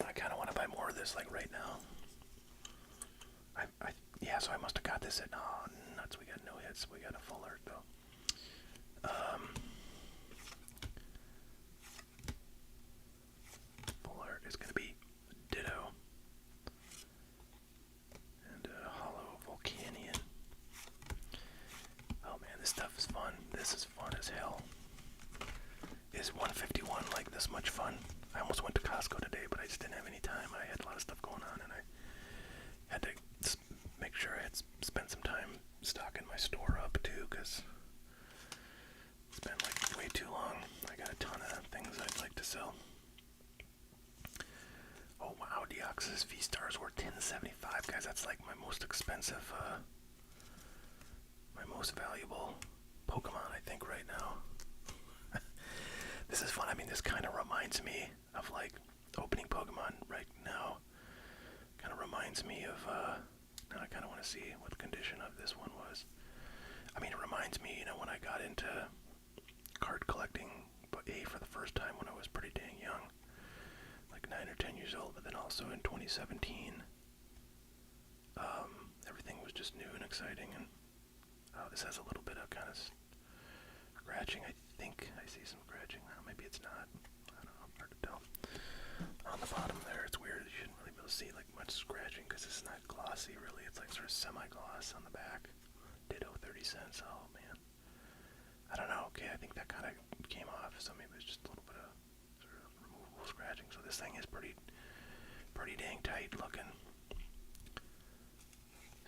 I kind of want to buy more of this, like right now. Yeah, so I must have got this at, oh, nuts, we got no hits. We got a full art, though. Full art is going to be Ditto. And Hollow Volcanion. Oh man, this stuff is fun. This is fun as hell. Is 151 like this much fun? I almost went to Costco today, but I just didn't have any time. I had a lot of stuff going on, and I had to make sure I had spent some time stocking my store up too, because it's been like way too long. I got a ton of things I'd like to sell. Oh wow, Deoxys V-Stars worth $10.75, guys. That's like my most expensive, my most valuable Pokemon, I think, right now. This is fun. I mean, this kind of reminds me of like opening Pokemon right now. Kind of reminds me of, now I kind of want to see what the condition of this one was. I mean, it reminds me, when I got into card collecting, but for the first time when I was pretty dang young, like 9 or 10 years old, but then also in 2017, everything was just new and exciting, and this has a little bit of kind of scratching. I think I see some scratching now. Maybe it's not. I don't know. Hard to tell. On the bottom there, it's weird. You shouldn't really be able to see like much scratching because it's not glossy really. It's like sort of semi-gloss on the back. Ditto 30 cents. Oh man. I don't know. Okay, I think that kind of came off. So maybe it's just a little bit of sort of removable scratching. So this thing is pretty dang tight looking.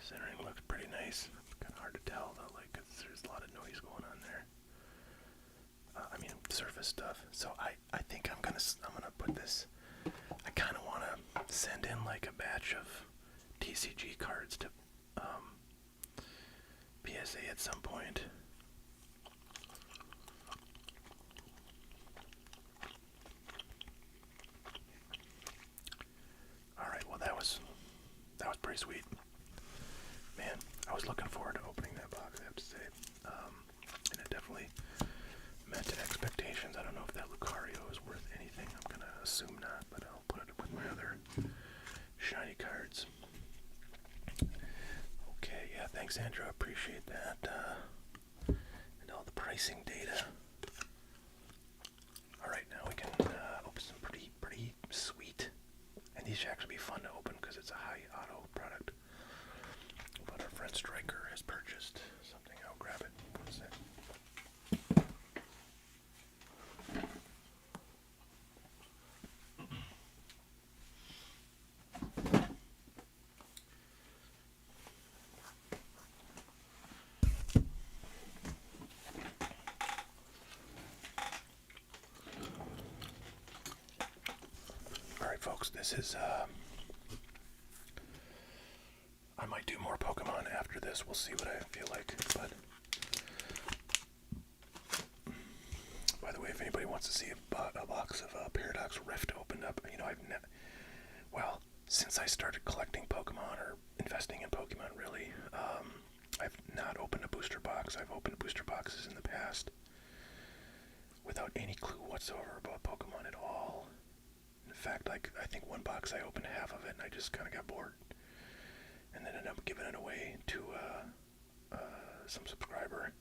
Centering looks pretty nice. Kind of hard to tell though, like 'cause there's a lot of noise going on there. I mean, surface stuff. So I think I'm gonna put this. I kind of want to send in like a batch of TCG cards to PSA at some point. All right. Well, that was pretty sweet. Man, I was looking forward to opening that box, I have to say. And it definitely met expectations. I don't know if that Lucario is worth anything. I'm going to assume not, but I'll put it with my other shiny cards. Okay, yeah, thanks, Andrew. I appreciate that. And all the pricing data. All right, now we can open some pretty sweet. And these should actually be fun to open because it's a high auto product. But our friend Striker has purchased something. I'll grab it. What is that? Alright folks, this is, I might do more Pokemon after this, we'll see what I feel like, but by the way, if anybody wants to see a box of Paradox Rift opened up, you know, well, since I started collecting Pokemon, or investing in Pokemon really, I've not opened a booster box. I've opened booster boxes in the past without any clue whatsoever about Pokemon at all. In fact, like, I think one box I opened half of it and I just kind of got bored, and then ended up giving it away to some subscriber.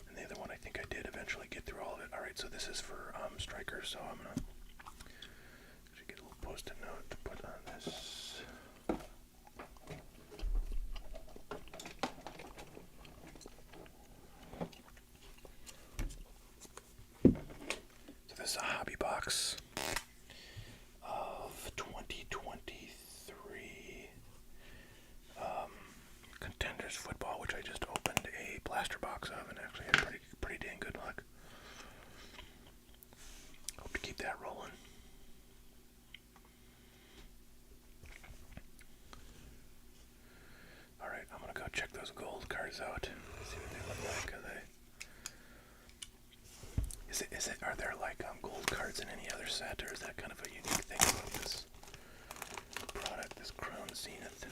And the other one, I think I did eventually get through all of it. Alright, so this is for Striker, so I'm gonna actually get a little post-it note to put on this. So this is a hobby box of 2023 Contenders football, which I just opened a blaster box of and actually had pretty dang good luck. Hope to keep that rolling. Alright, I'm gonna go check those gold cards out. See what they look like. Are there like gold cards in any other set, or is that kind of a unique thing about this product, this Crown Zenith?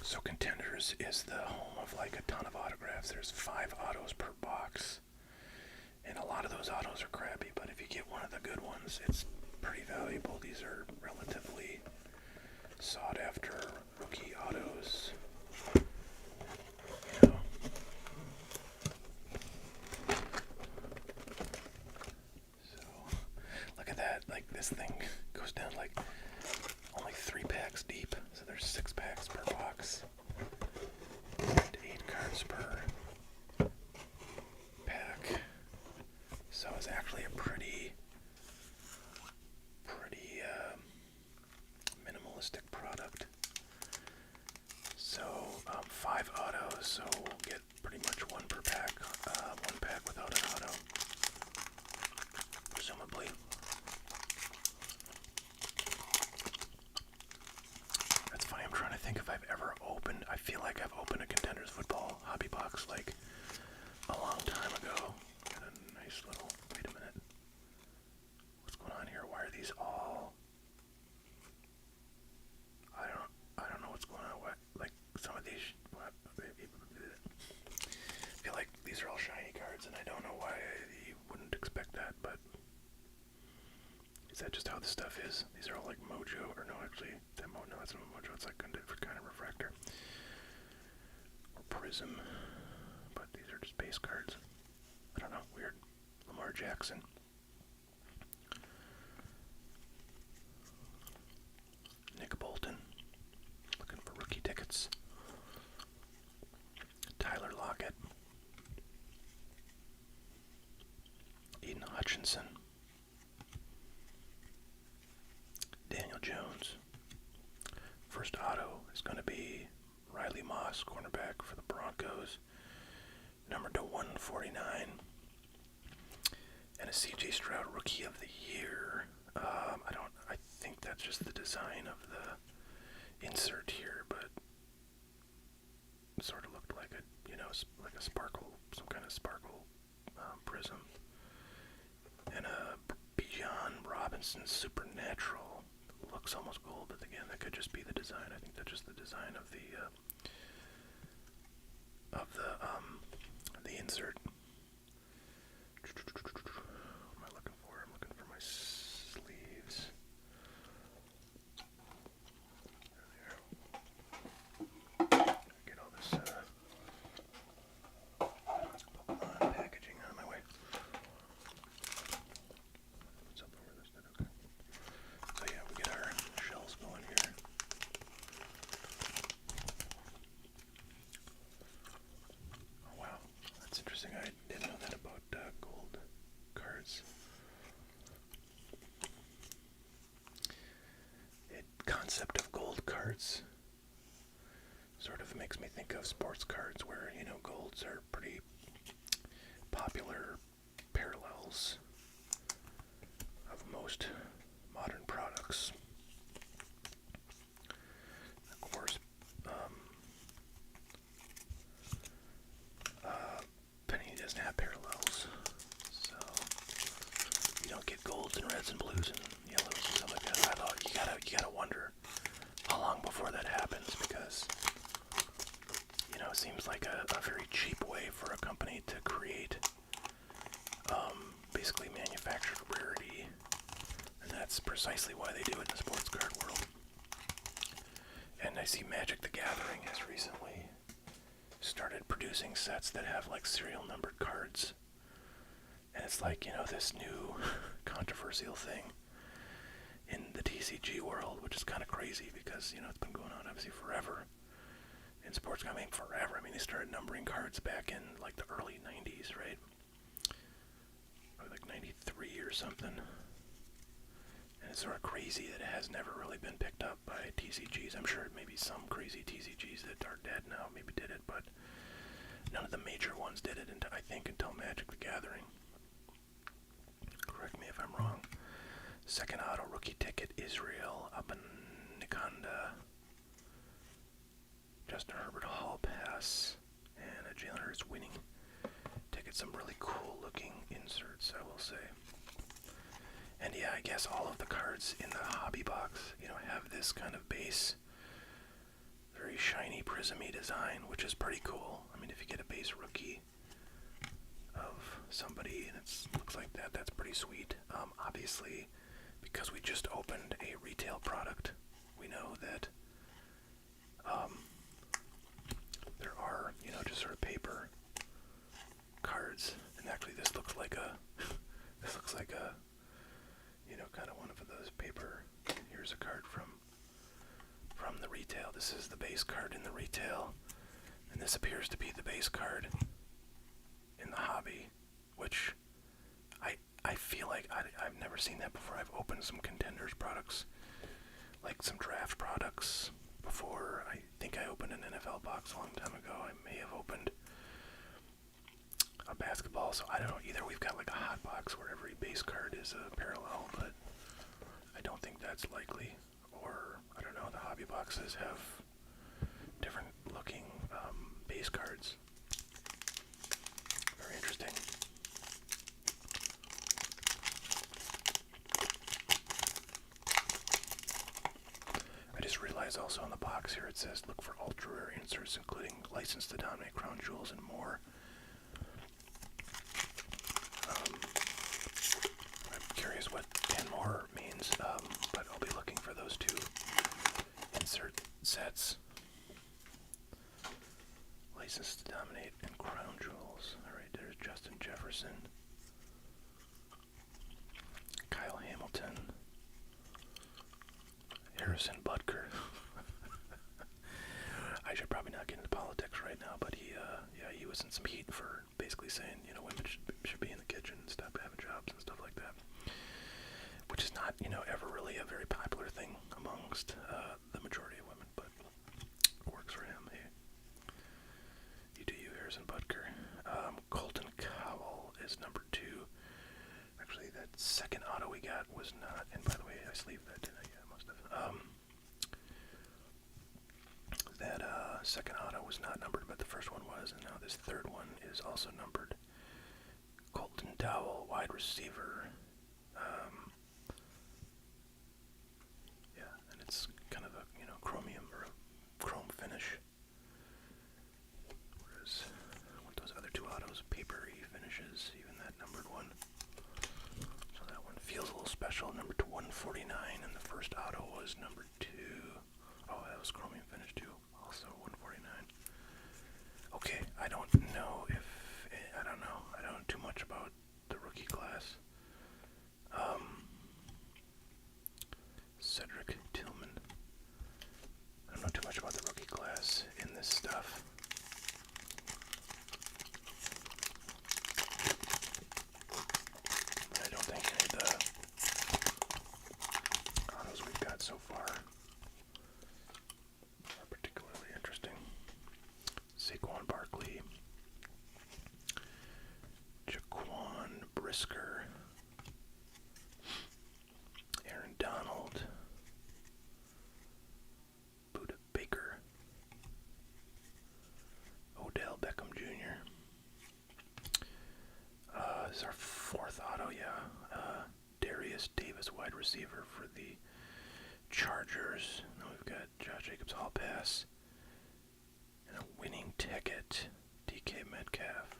So Contenders is the home of like a ton of autographs. There's 5 autos per box, and a lot of those autos are crappy, but if you get one of the good ones, it's pretty valuable. These are relatively sought after rookie autos. You know. So look at that, like this thing goes down like only 3 packs deep, so there's 6 packs per box and 8 cards per pack. So it's actually a pretty minimalistic product. So 5 autos, so we'll get pretty much 1 per pack, 1 pack without an auto, presumably. That's funny, I'm trying to think if I've ever opened, I feel like I've opened a Contenders football hobby box like a long time ago. Got a nice little, wait a minute. What's going on here? Why are these all, I don't know what's going on. What, like some of these, I feel like these are all shiny cards, and I don't know why you wouldn't expect that, but is that just how this stuff is? These are all like Mojo, or no, actually, no, that's not Mojo, it's like kind of refractor. Or Prism, but these are just base cards. I don't know, weird. Lamar Jackson. Nick Bolton, looking for rookie tickets. Tyler Lockett. Eden Hutchinson. Daniel Jones. First auto is going to be Riley Moss, cornerback for the Broncos, number to 149. And a CJ Stroud Rookie of the Year. I think that's just the design of the insert here, but it sort of looked like a, you know, like a sparkle, some kind of sparkle prism. And a Bijan Robinson Supernatural. Looks almost gold, but again, that could just be the design. I think that's just the design of the insert. What am I looking for? I'm looking for my sleeves. There. Get all this Pokemon packaging out of my way. What's up over this? Okay. So yeah, we get our shells going here. Oh wow, that's interesting. I didn't know that about gold cards. Concept of gold cards sort of makes me think of sports cards where, you know, golds are pretty parallels of most modern products. Of course, Penny doesn't have parallels, so you don't get golds and reds and blues and yellows and stuff like that. I thought you gotta wonder how long before that happens, because it seems like a very cheap way for a company to create basically manufactured rarity, and that's precisely why they do it in the sports card world. And I see Magic the Gathering has recently started producing sets that have like serial numbered cards, and it's like, this new controversial thing in the TCG world, which is kind of crazy because it's been going on obviously forever in sports. I mean, forever. I mean, they started numbering cards back in like the early 90s, right? Or like 93 or something. And it's sort of crazy that it has never really been picked up by TCGs. I'm sure maybe some crazy TCGs that are dead now maybe did it, but none of the major ones did it, I think, until Magic the Gathering. Correct me if I'm wrong. Second auto rookie ticket, Israel Abanikanda, Justin Herbert Hall pass, and a Jalen Hurts winning ticket. Some really cool looking inserts, I will say. And yeah, I guess all of the cards in the hobby box, have this kind of base, very shiny prismy design, which is pretty cool. I mean, if you get a base rookie of somebody and it looks like that, that's pretty sweet. Obviously, because we just opened a retail product, we know that there are, just sort of paper cards, and actually this looks like a, kind of one of those paper. Here's a card from the retail. This is the base card in the retail, and this appears to be the base card in the hobby, which I feel like I've never seen that before. I've opened some contenders products, like some draft products before. I think I opened an NFL box a long time ago. I may have opened a basketball, so I don't know. Either we've got like a hot box where every base card is a parallel, but I don't think that's likely. Or, I don't know, the hobby boxes have different looking base cards. Very interesting. I just realized also on the box here it says look for ultra rare inserts including license to dominate, crown jewels, and more. I'm curious what 10 more means, but I'll be looking for those two insert sets. License to dominate and crown jewels. Alright, there's Justin Jefferson, Kyle Hamilton, Harrison Butker. I should probably not get into politics right now, but he was in some heat for basically saying, women should be in the kitchen and stop having jobs and stuff like that. Which is not, ever really a very popular thing amongst the majority of women, but it works for him. Hey, you do you, Harrison Butker. Colton Cowell is number 2. Actually, that second auto we got was not, and by the way, I sleeved that, didn't I? Yeah, I must have. That second auto was not numbered, but the first one was, and now this third one is also numbered. Colton Dowell, wide receiver. Yeah, and it's kind of a chromium or a chrome finish. Whereas with those other two autos, papery finishes, even that numbered one. So that one feels a little special. Number 149, and the first auto was number 2. Oh, that was chromium finish too. Also 149. Okay, I don't know. I don't know too much about the rookie class. Cedric Tillman. I don't know too much about the rookie class in this stuff. But I don't think any of the autos we've got so far Chargers. Then we've got Josh Jacobs Hall Pass. And a winning ticket, DK Metcalf.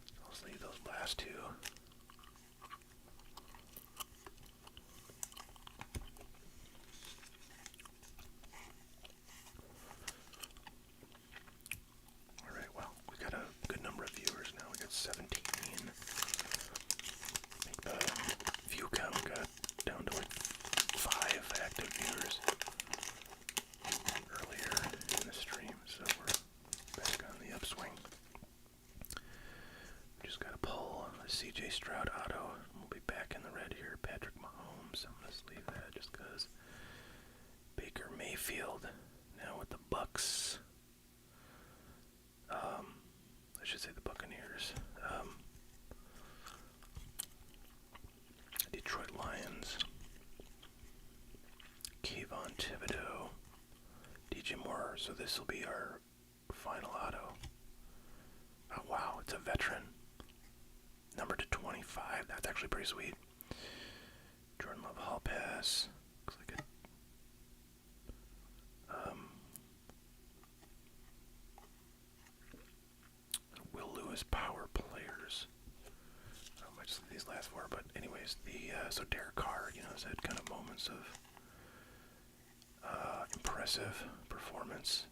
So let's leave those last two. Alright, well, we got a good number of viewers now. We got 17. I think the view count got down to like 5 active viewers earlier in the stream, so we're back on the upswing. Just gotta pull a CJ Stroud auto, and we'll be back in the red here. Patrick Mahomes, I'm gonna just leave that just because. Baker Mayfield, now with the Bucks. I should say the Buccaneers. Detroit Lions. Kayvon Thibodeau. DJ Moore, so this will be our final auto. Oh wow, it's a veteran. Number to 25, that's actually pretty sweet. Jordan Love Hall Pass. Looks like it. Will Lewis Power Players. I might just leave these last 4, but anyways, so Derek Carr, has had kind of moments of impressive performance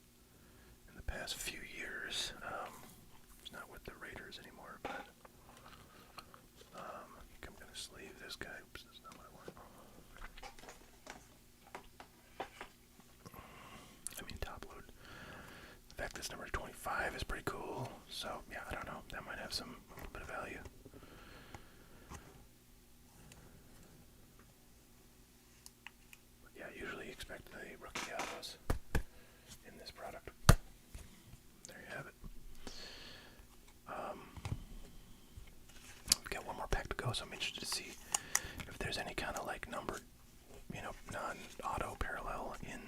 in the past few years. He's not with the Raiders anymore, but I think I'm gonna sleeve this guy. Oops, that's not what I want. Top load. The fact this number 25 is pretty cool. So yeah, I don't know. That might have a little bit of value. But yeah, usually expect the rookie autos in this product. There you have it. We've got one more pack to go, so I'm interested to see if there's any kind of like numbered, non-auto parallel in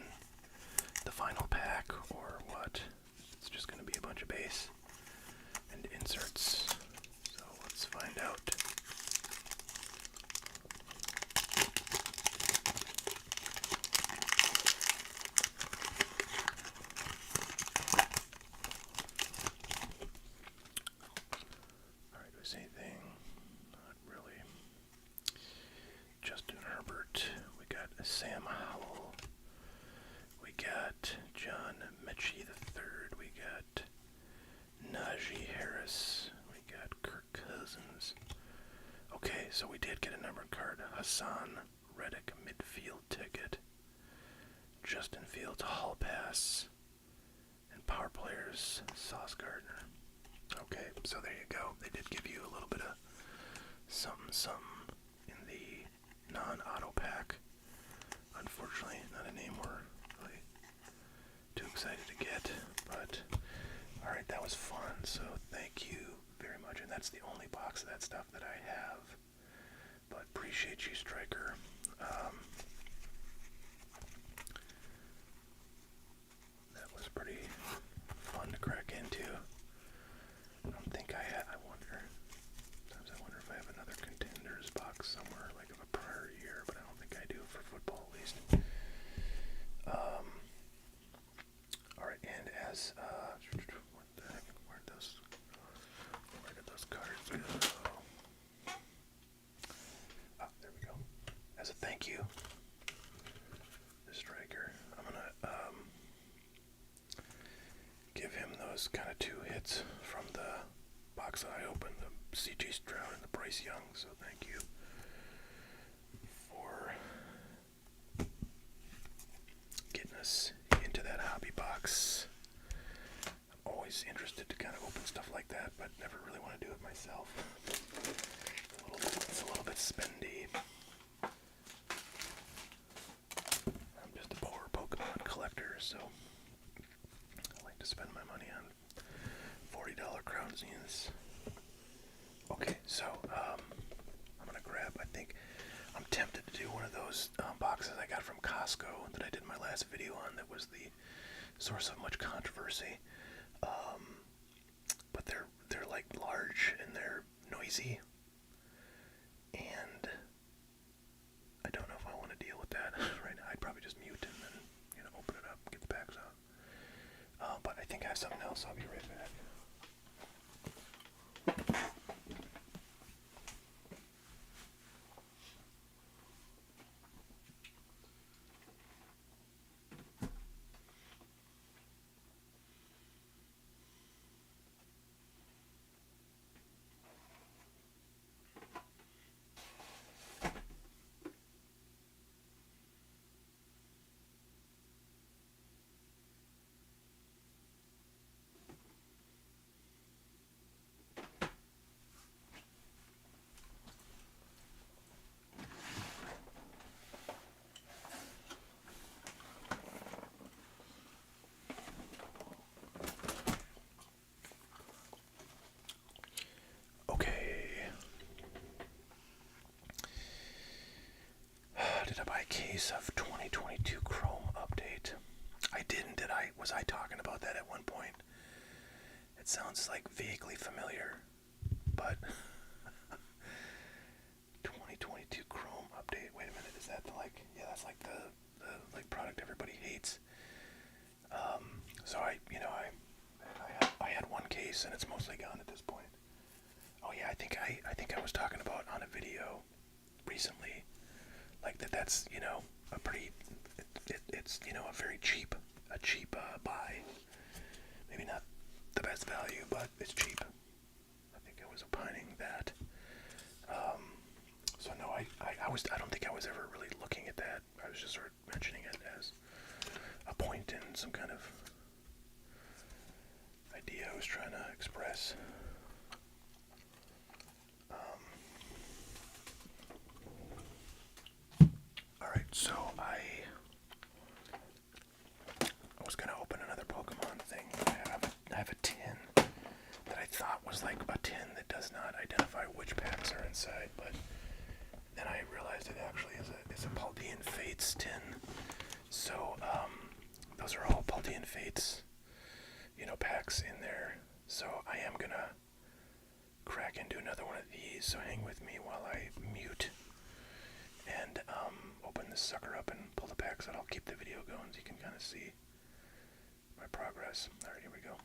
the final pack or what. It's just going to be a bunch of base and inserts. So let's find out. Alright, do I say anything? Not really. Justin Herbert. We got Sam Howell. We got John Mechie III. We got Najee Harris. We got Kirk Cousins. Okay, so we did get a numbered card. Hassan Reddick midfield ticket. Justin Fields Hall Pass. And Power Players Sauce Gardner. Okay, so there you go. They did give you a little bit of something in the non-auto pack. Unfortunately, not a name we're really too excited to get, but alright, that was fun, so thank you very much, and that's the only box of that stuff that I have, but appreciate you, Striker. That was pretty fun to crack into. I don't think I wonder, sometimes I wonder if I have another contenders box somewhere, like of a prior year, but I don't think I do for football at least. Alright, and as, what the heck, where did those cards go? Ah, there we go. As a thank you, the Striker, I'm gonna, give him those kind of 2 hits from the box that I opened, the CJ Stroud and the Bryce Young, so thank you for getting us into that hobby box. I'm always interested to kind of open stuff like that, but never really want to do it myself. It's a little bit spendy. I'm just a poor Pokemon collector, so I like to spend my money on $40 crown zines. Okay, so I'm gonna grab, I think I'm tempted to do one of those boxes I got from Costco that I did my last video on that was the source of much controversy. But they're like large and they're noisy, and I don't know if I want to deal with that right now. I'd probably case of 2022 Chrome update. I didn't, did I? Was I talking about that at one point? It sounds like vaguely familiar, but 2022 Chrome update. Wait a minute, is that the yeah, that's like the like product everybody hates. So I had one case and it's mostly gone at this point. Oh yeah, I think I was talking about on a video recently, like that's a pretty it's a very cheap buy. Maybe not the best value, but it's cheap. I think I was opining that. So no, I don't think I was ever really looking at that. I was just sort of mentioning it as a point in some kind of idea I was trying to express. Alright, so I was going to open another Pokemon thing. I have a tin that I thought was like a tin that does not identify which packs are inside, but then I realized it actually is a Paldean Fates tin. So those are all Paldean Fates, packs in there. So I am gonna crack into another one of these. So hang with me while I mute and open this sucker up and pull the packs out. I'll keep the video going so you can kind of see my progress. All right, here we go.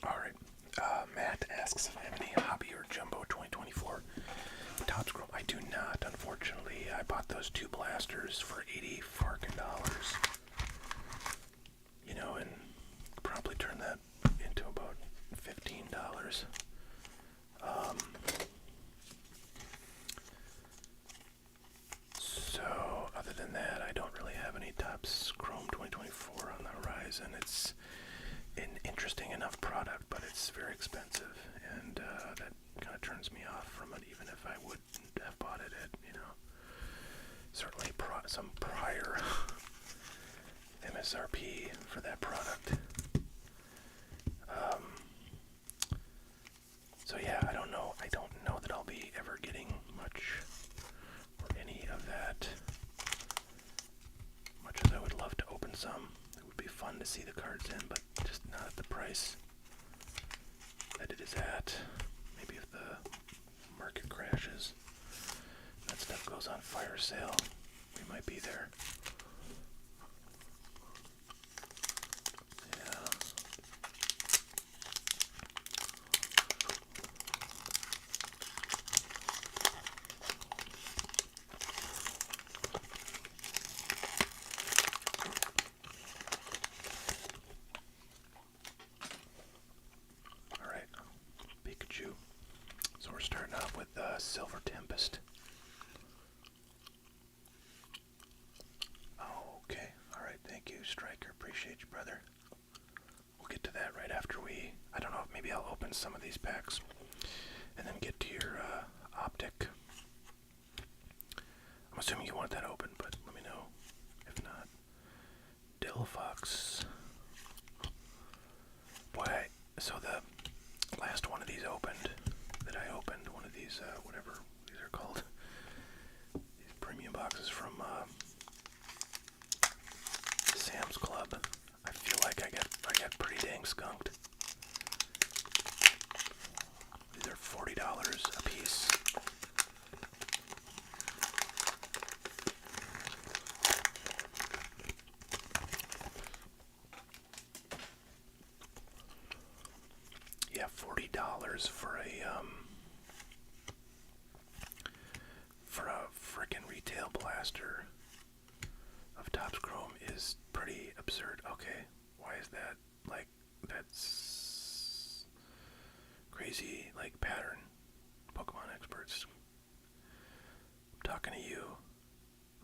Alright, Matt asks if I have any Hobby or Jumbo 2024 Topps Chrome. I do not, unfortunately. I bought those two blasters for $80 farkin dollars. And probably turn that into about $15. So, other than that, I don't really have any Topps Chrome 2024 on the horizon. It's an interesting enough product, but it's very expensive, and that kind of turns me off from it, even if I would have bought it at, certainly some prior MSRP for that product. So yeah, I don't know that I'll be ever getting much or any of that. Much as I would love to open some. It would be fun to see the cards in, but just not at the price that it is at. Maybe if the market crashes, that stuff goes on fire sale, we might be there. Yeah. Alright, Pikachu. So we're starting off with Silver Tempest. Okay, alright, thank you, Striker. Appreciate you, brother. We'll get to that right after I don't know, maybe I'll open some of these packs and then get to your Optic. I'm assuming you want that open, but let me know if not. Dillafox. Boy, so the last one of these opened, one of these, whatever these are called, dang skunked. These are $40 a piece. Yeah, $40 for a frickin' retail blaster of Topps Chrome is pretty absurd. Okay, why is that? Like, that's crazy, like, pattern. Pokemon experts. I'm talking to you.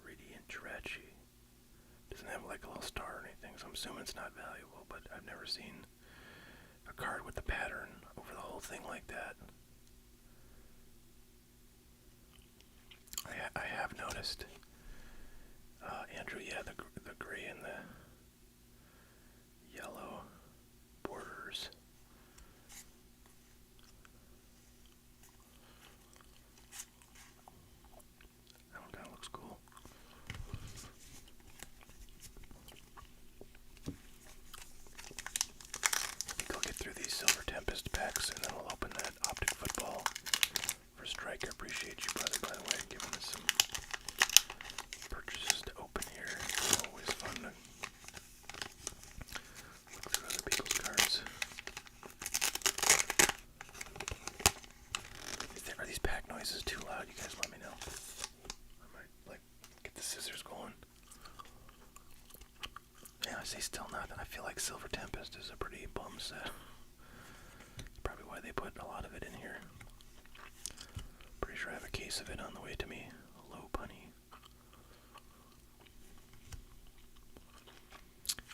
Radiant Jirachi. Doesn't have like a little star or anything, so I'm assuming it's not valuable, but I've never seen a card with the pattern over the whole thing like that. I have noticed. Andrew, yeah, the gray and the yellow borders. That one kind of looks cool. I think I'll get through these Silver Tempest packs and then we'll open that Optic football for Striker. Appreciate you, brother, by the way, giving us some purchases to open here. It's always fun to look through other people's cards. Are these pack noises too loud? You guys let me know. I might, like, get the scissors going. Yeah, I say still nothing. I feel like Silver Tempest is a pretty bum set. That's probably why they put a lot of it in here. Pretty sure I have a case of it on the way to me. Hello, Punny.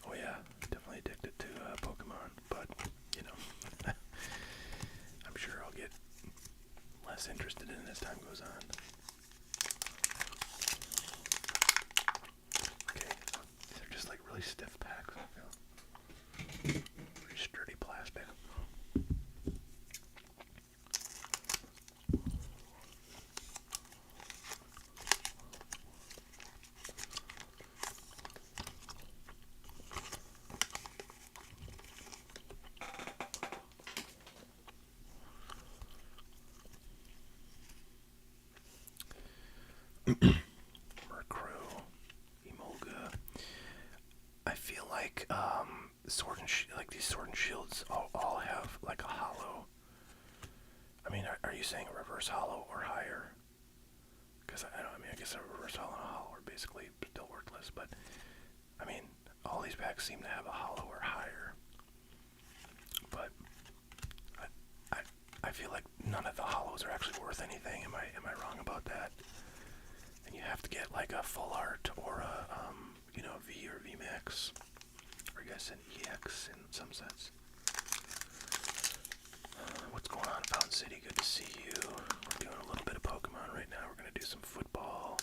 Oh yeah, definitely addicted to Pokemon, but, you know, I'm sure I'll get less interested in it as time goes on. Okay, these are just like really stiff packs, I feel. Pretty sturdy plastic. Murkrow, Emolga. I feel like like these Sword and Shields all have like a hollow. I mean, are you saying a reverse hollow or higher? Because I guess a reverse hollow and a hollow are basically still worthless. But I mean, all these packs seem to have a hollow or higher. But I feel like none of the hollows are actually worth anything. Am I wrong about that? And you have to get like a full art or a V or V Max, or I guess an EX in some sense. What's going on, Fountain City? Good to see you. We're doing a little bit of Pokemon right now. We're gonna do some football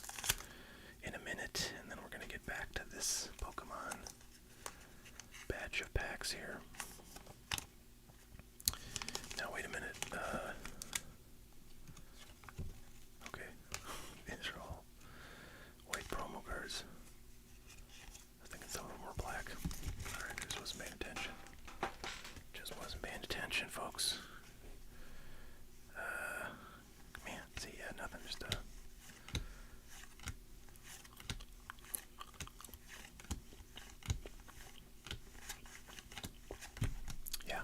in a minute, and then we're gonna get back to this Pokemon batch of packs here. Now wait a minute. Okay, these are all white promo cards. I think some of them were black. Alright, just wasn't paying attention. Just wasn't paying attention, folks. Man, see, yeah, nothing, just yeah.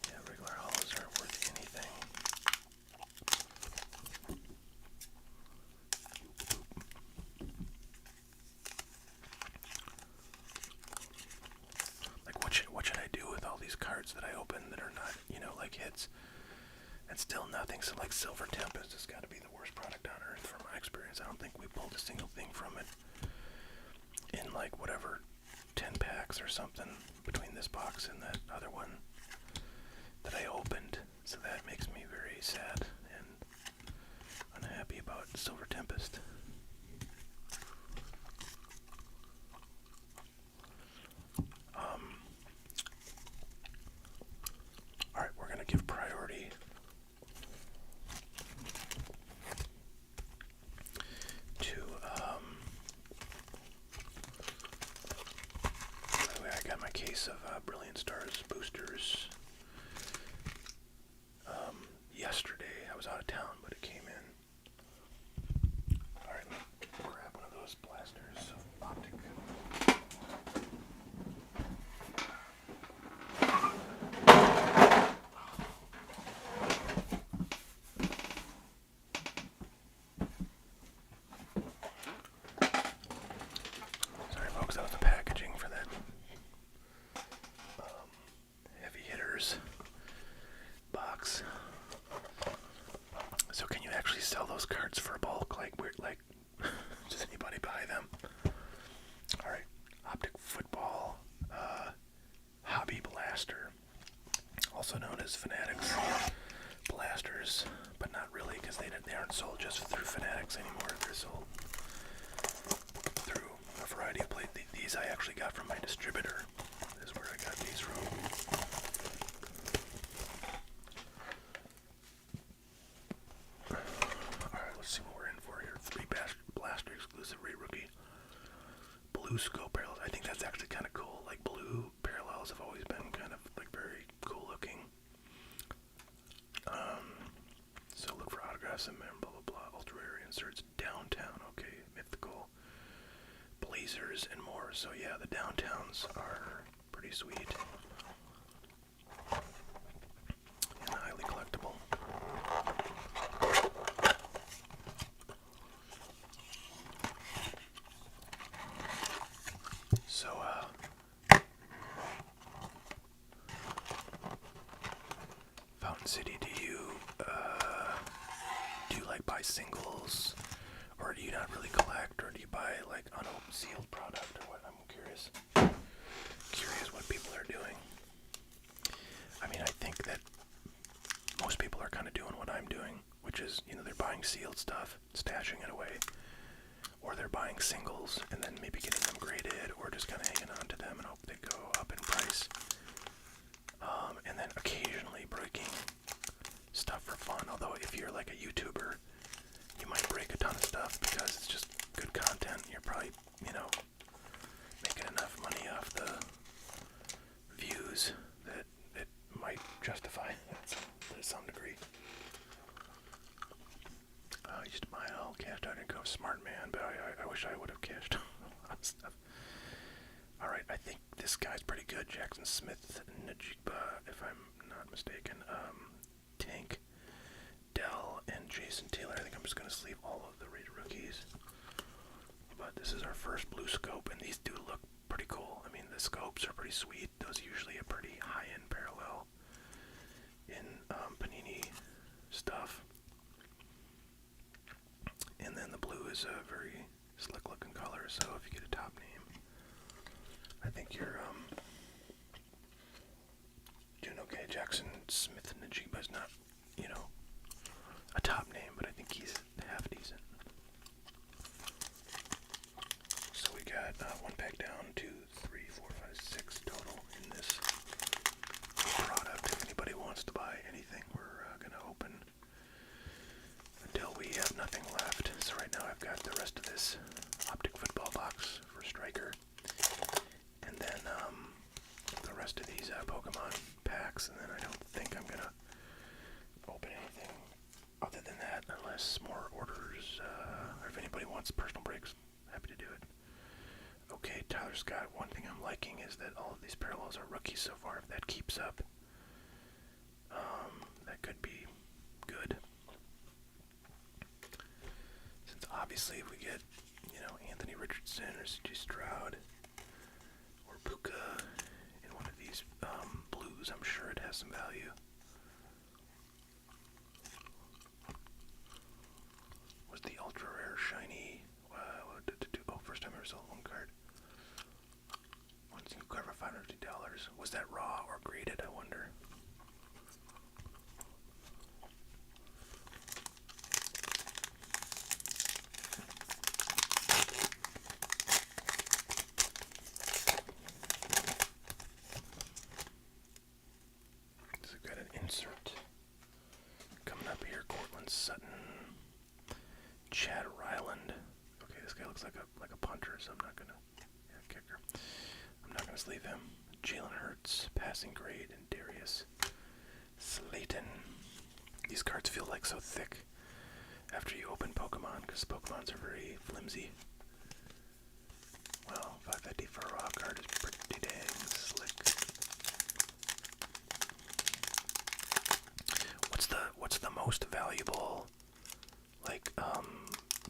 Yeah, regular hollows aren't worth anything. Like, what should I do with all these cards that I open that are not, like hits? And still nothing. So like Silver Tempest has got to be the worst product on earth from my experience. I don't think we pulled a single thing from it in like whatever 10 packs or something between this box and that other one that I opened. So that makes me very sad and unhappy about Silver Tempest. Alright, we're going to give priority to case of Brilliant Stars boosters yesterday. I was out of town, but it came in. Alright, let me grab one of those blasters of Optic. Sorry folks, that was the packaging for that heavy hitters box. So can you actually sell those cards for bulk? Like, does anybody buy them? Alright, Optic Football Hobby Blaster, also known as Fanatics Blasters, but not really, because they aren't sold just through Fanatics anymore. They're sold through a variety of places. These I actually got from my distributor. This is where I got these from. Alright, let's see what we're in for here. 3 Blaster exclusive rookie. Blue scope parallels. I think that's actually kind of cool. Like, blue parallels have always been kind of like very cool looking. So look for autographs and blah blah blah. Ultra rare inserts. Downtown. Okay, mythical. Blazers and more. So yeah, the downtowns are pretty sweet and highly collectible. So Fountain City, do you like buy singles, or do you not really collect, or do you buy like unopened sealed product, or what? I'm curious what people are doing. I mean, I think that most people are kind of doing what I'm doing, which is, they're buying sealed stuff, stashing it away, or they're buying singles and then maybe getting them graded, or just kind of hanging on to them and hope they go up in price. And then occasionally breaking stuff for fun. Although if you're like a YouTuber, you might break a ton of stuff because it's just good content. You're probably, making enough money off the views that it might justify it to some degree. I used to buy it all cashed out and go smart man, but I wish I would have cashed a lot of stuff. Alright, I think this guy's pretty good. Jackson Smith, Najigba, if I'm not mistaken. Tank, Dell, and Jason Taylor. I think I'm just going to sleeve all of the rated rookies. But this is our first blue scope, and these do look pretty cool. I mean, the scopes are pretty sweet. Those are usually a pretty high-end parallel in Panini stuff. And then the blue is a very slick-looking color, so if you get a top name, I think you're doing okay. Jackson Smith Najigba is not, a top name, but I think he's half decent. So we got 1 pack down, 2, 3, 4, 5, 6 total in this product. If anybody wants to buy anything, we're gonna open until we have nothing left. So right now I've got the rest of this Optic Football box for Striker, and then the rest of these Pokemon packs, and then I don't think I'm gonna open anything other than that unless more orders, or if anybody wants personal breaks, happy to do it. Okay, Tyler Scott, one thing I'm liking is that all of these parallels are rookies so far. If that keeps up, that could be good. Since obviously if we get, Anthony Richardson or C.J. Stroud or Puka in one of these blues, I'm sure it has some value. Was the ultra rare shiny? Oh, first time I ever sold one card. One single card for $550. Was that raw or graded? I wonder. So we've got an insert coming up here. Cortland Sutton, Chad Ryland. Okay, this guy looks like a punter, so I'm not gonna. Yeah, kicker. I'm not gonna sleeve him. Jalen Hurts, passing grade, and Darius Slayton. These cards feel like so thick after you open Pokemon, because Pokemons are very flimsy. Well, 550 for a raw card is pretty dang slick. What's the most valuable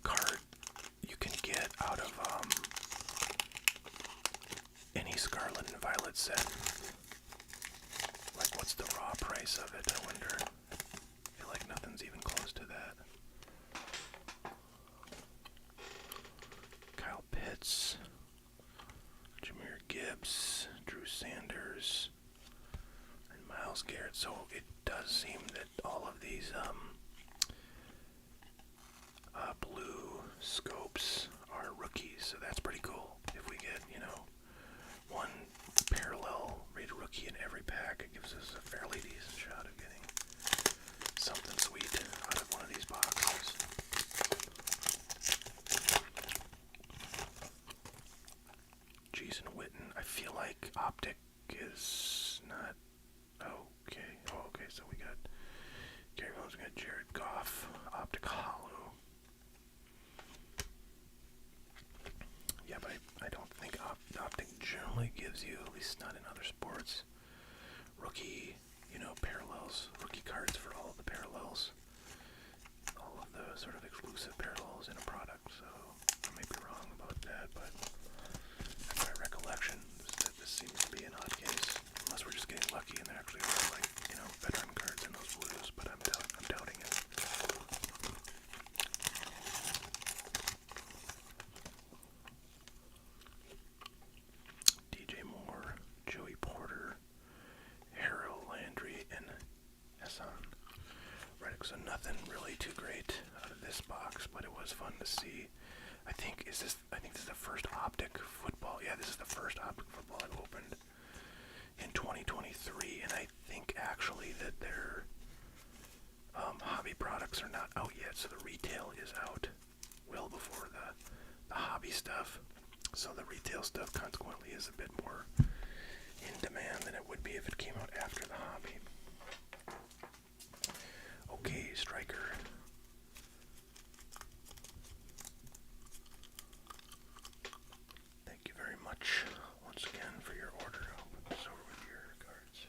card you can get out of any Scarlet and Violet set? Like, what's the raw price of it, I wonder? I feel like nothing's even close to that. Kyle Pitts, Jahmyr Gibbs, Drew Sanders, and Myles Garrett. So it does seem that all of these blue scopes are rookies, so that's pretty cool. If we get, one parallel rated rookie in every pack, it gives us a fairly decent shot of getting something sweet out of one of these boxes. Jason Witten. I feel like Optic is not okay. Oh, okay, so we got Gary Williams, we got Jared Goff, Optic Hollow. Yeah, but I don't think Optic generally gives you, at least not in other sports, rookie, parallels, rookie cards for all of the parallels, all of the sort of exclusive parallels in a product. So I may be wrong about that, but that's my recollection. This seems to be an odd case, unless we're just getting lucky and there actually are veteran cards in those blues. But I'm doubting it. DJ Moore, Joey Porter, Harold Landry, and Hassan Reddick. So nothing really too great out of this box, but it was fun to see. I think this is the first Optic football. Yeah, this is the first Optic football I've opened in 2023, and I think actually that their hobby products are not out yet, so the retail is out well before the hobby stuff. So the retail stuff consequently is a bit more in demand than it would be if it came out after the hobby. Okay, Striker. Thank you very much once again for your order. I'll put this over with your cards.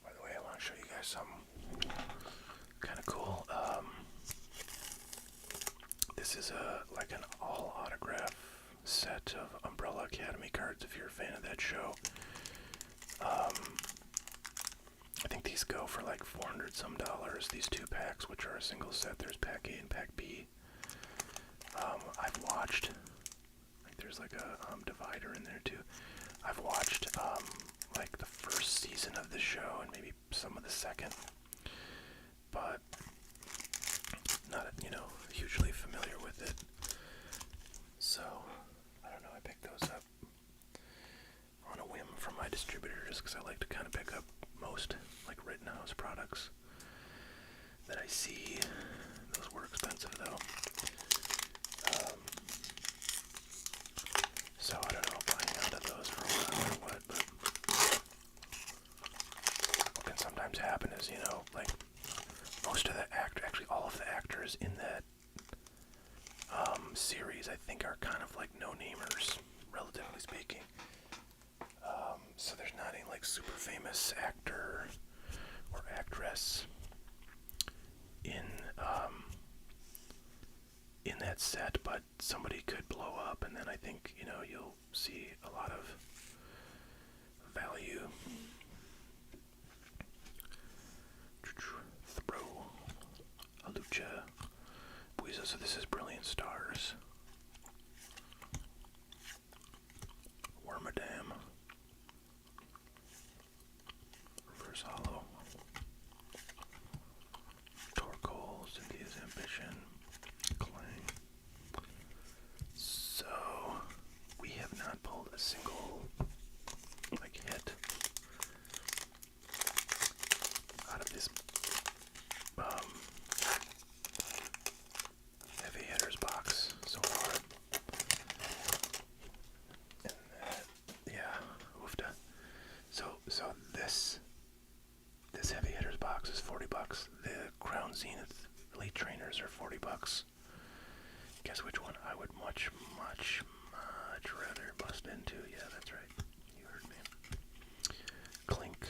By the way, I want to show you guys something kind of cool. This is an all autograph set of Umbrella Academy cards if you're a fan of that show. I think these go for like $400 some. These two packs, which are a single set. There's pack A and pack B. I've watched, there's like a divider in there too. I've watched like the first season of the show and maybe some of the second, but not hugely familiar with it. So I don't know. I picked those up on a whim from my distributor just because I like to kind of pick up most Rittenhouse products that I see. Those were expensive though. So I don't know if I hang out of those for a while or what, but what can sometimes happen is, most of the actually all of the actors in that series I think are kind of like no-namers, relatively speaking. So there's not any super famous actor or actress in that set, but somebody could blow up, and then I think you'll see a lot of value. Throw Alucha Buiza. So this is Brilliant Stars. Wormadam. Reverse Hollow. Torkoal, Cynthia's Ambition. Clang. So with a single like hit out of this heavy hitters box so far. And yeah, oofta. So this heavy hitters box is $40. The Crown Zenith Elite Trainers are $40. Guess which one I would much rather bust into? Yeah, that's right. You heard me. Clink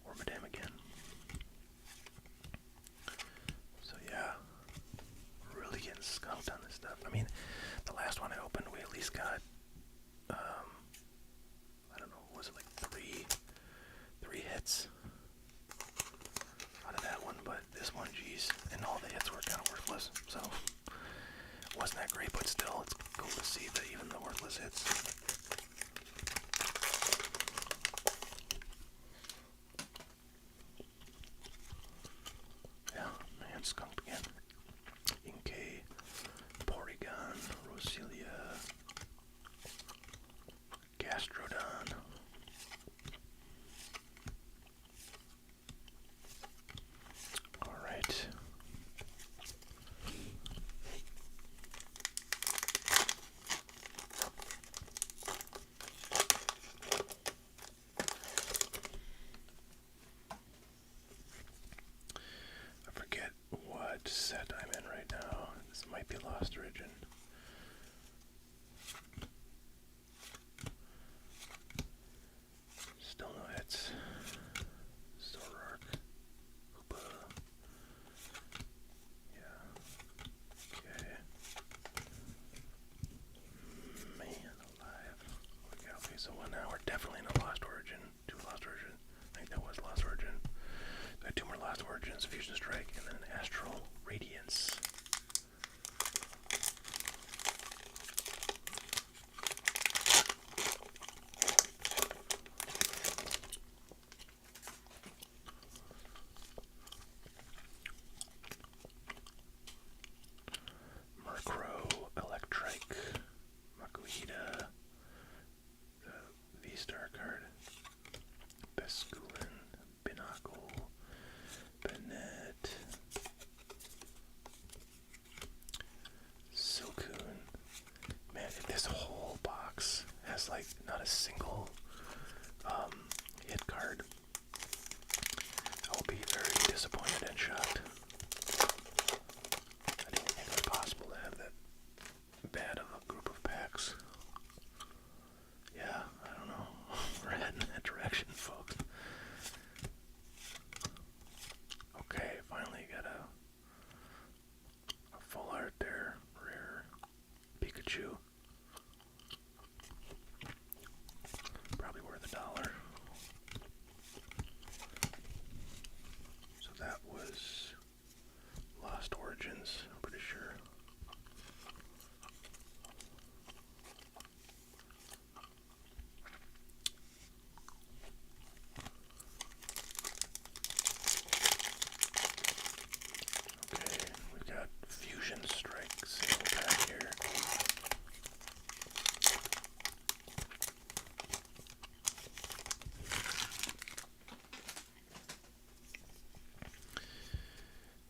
or Madame again. So yeah, really getting skunked on this stuff. I mean, the last one I opened, we at least got, I don't know, was it like three hits out of that one? But this one, geez, and all the hits were kind of worthless. So wasn't that great, but still, it's cool to see that even the worthless hits. Yeah, man, skunked again. Inkay, Porygon, Roselia, Gastrodon. All right. I forget what set I'm in right now. This might be Lost Origin. Still no hits. Zoroark. Hoopa. Yeah. Okay. Man alive. Okay, so now we're definitely in a Lost Origin. Two Lost Origin. I think that was Lost Origin. Got two more Lost Origins, Fusion Strike, and then Astral Radiance. Murkrow, Electrike, Makuhita, the V-Star card, Basculin, Binacle, Bennett, Silcoon. Man, if this whole box has like not a single hit card, I will be very disappointed and shocked. I didn't think it was possible to have that bad of a group of packs. Yeah, I don't know. We're heading in that direction, folks. Okay, finally got a full art there. Rare Pikachu. Probably worth $1. So that was Lost Origins, I'm pretty sure. Okay, we've got Fusion Strike single pack here.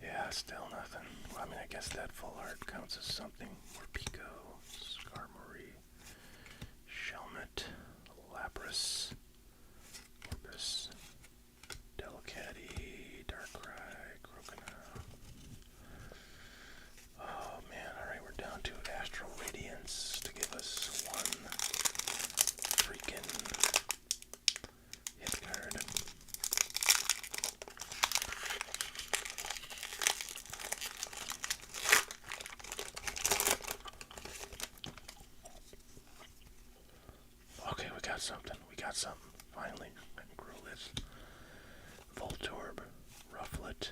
Yeah, still nothing. Well, I mean, I guess that full art counts as something. Morpeko, Skarmory, Shelmet, Lapras, Corpus, Delcatty, Darkrai, Croconaw. Oh man, alright, we're down to Astral Radiance to give us one freaking hit card. Okay, we got something. We got something. Finally, I can grow this. Voltorb, Rufflet,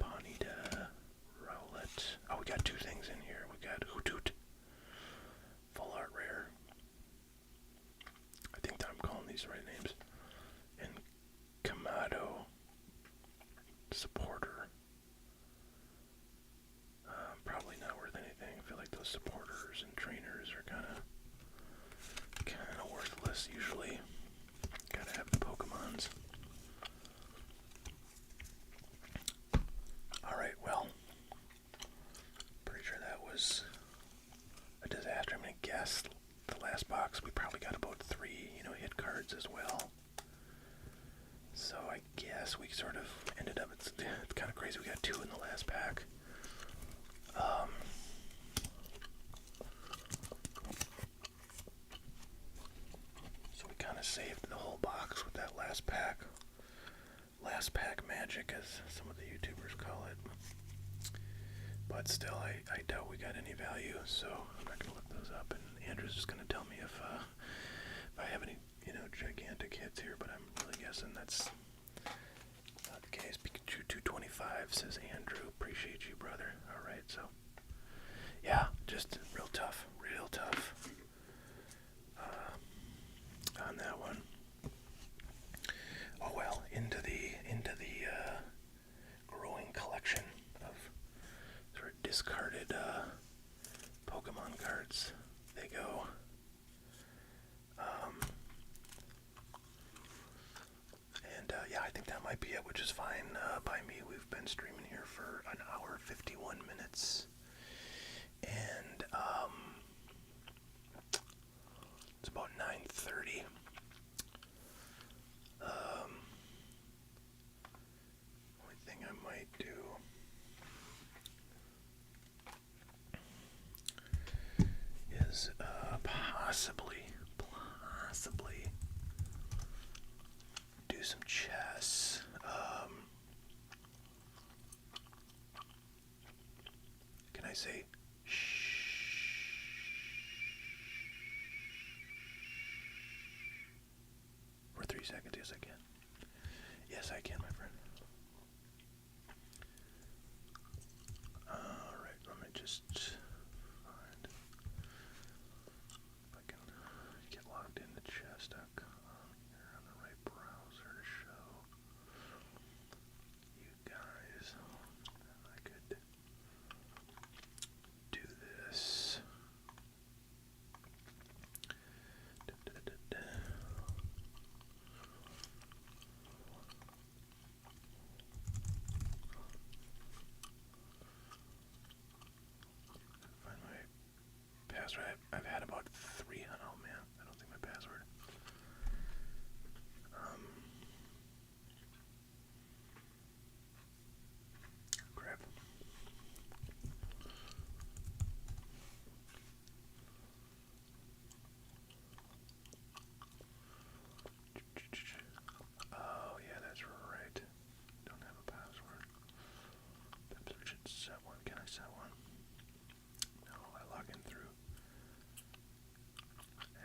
Ponyta, Rowlet. Oh, we got two things in here. We got Hoothoot, full art rare. I think that I'm calling these the right names. And Kamado, supporter. Probably not worth anything. I feel like those supporters and trainers are kind of got about 3, hit cards as well. So I guess we sort of ended up, it's kind of crazy, we got 2 in the last pack. So we kind of saved the whole box with that last pack. Last pack magic, as some of the YouTubers call it. But still, I doubt we got any value, so I'm not going to look those up. And Andrew's just going to tell me if I have any, gigantic hits here, but I'm really guessing that's not the case. Pikachu 225 says Andrew. Appreciate you, brother. Alright, so yeah, just real tough on that one. Oh well, into the growing collection of sort of discarded Pokemon cards. They go. Yeah, I think that might be it, which is fine by me. We've been streaming here for an hour, 51 minutes. And it's about 9:30. Only thing I might do is possibly do some chess. Can I say shh? For 3 seconds? Yes, I can. Yes, I can, my friend. Alright, let me just find if I can get logged into chess.com here on the right browser to show you guys. I could do this. Find my password. I've had about 3. Oh man, I don't think my password. Crap. Oh yeah, that's right. Don't have a password. Perhaps I should set one. Can I set one? No, I log in through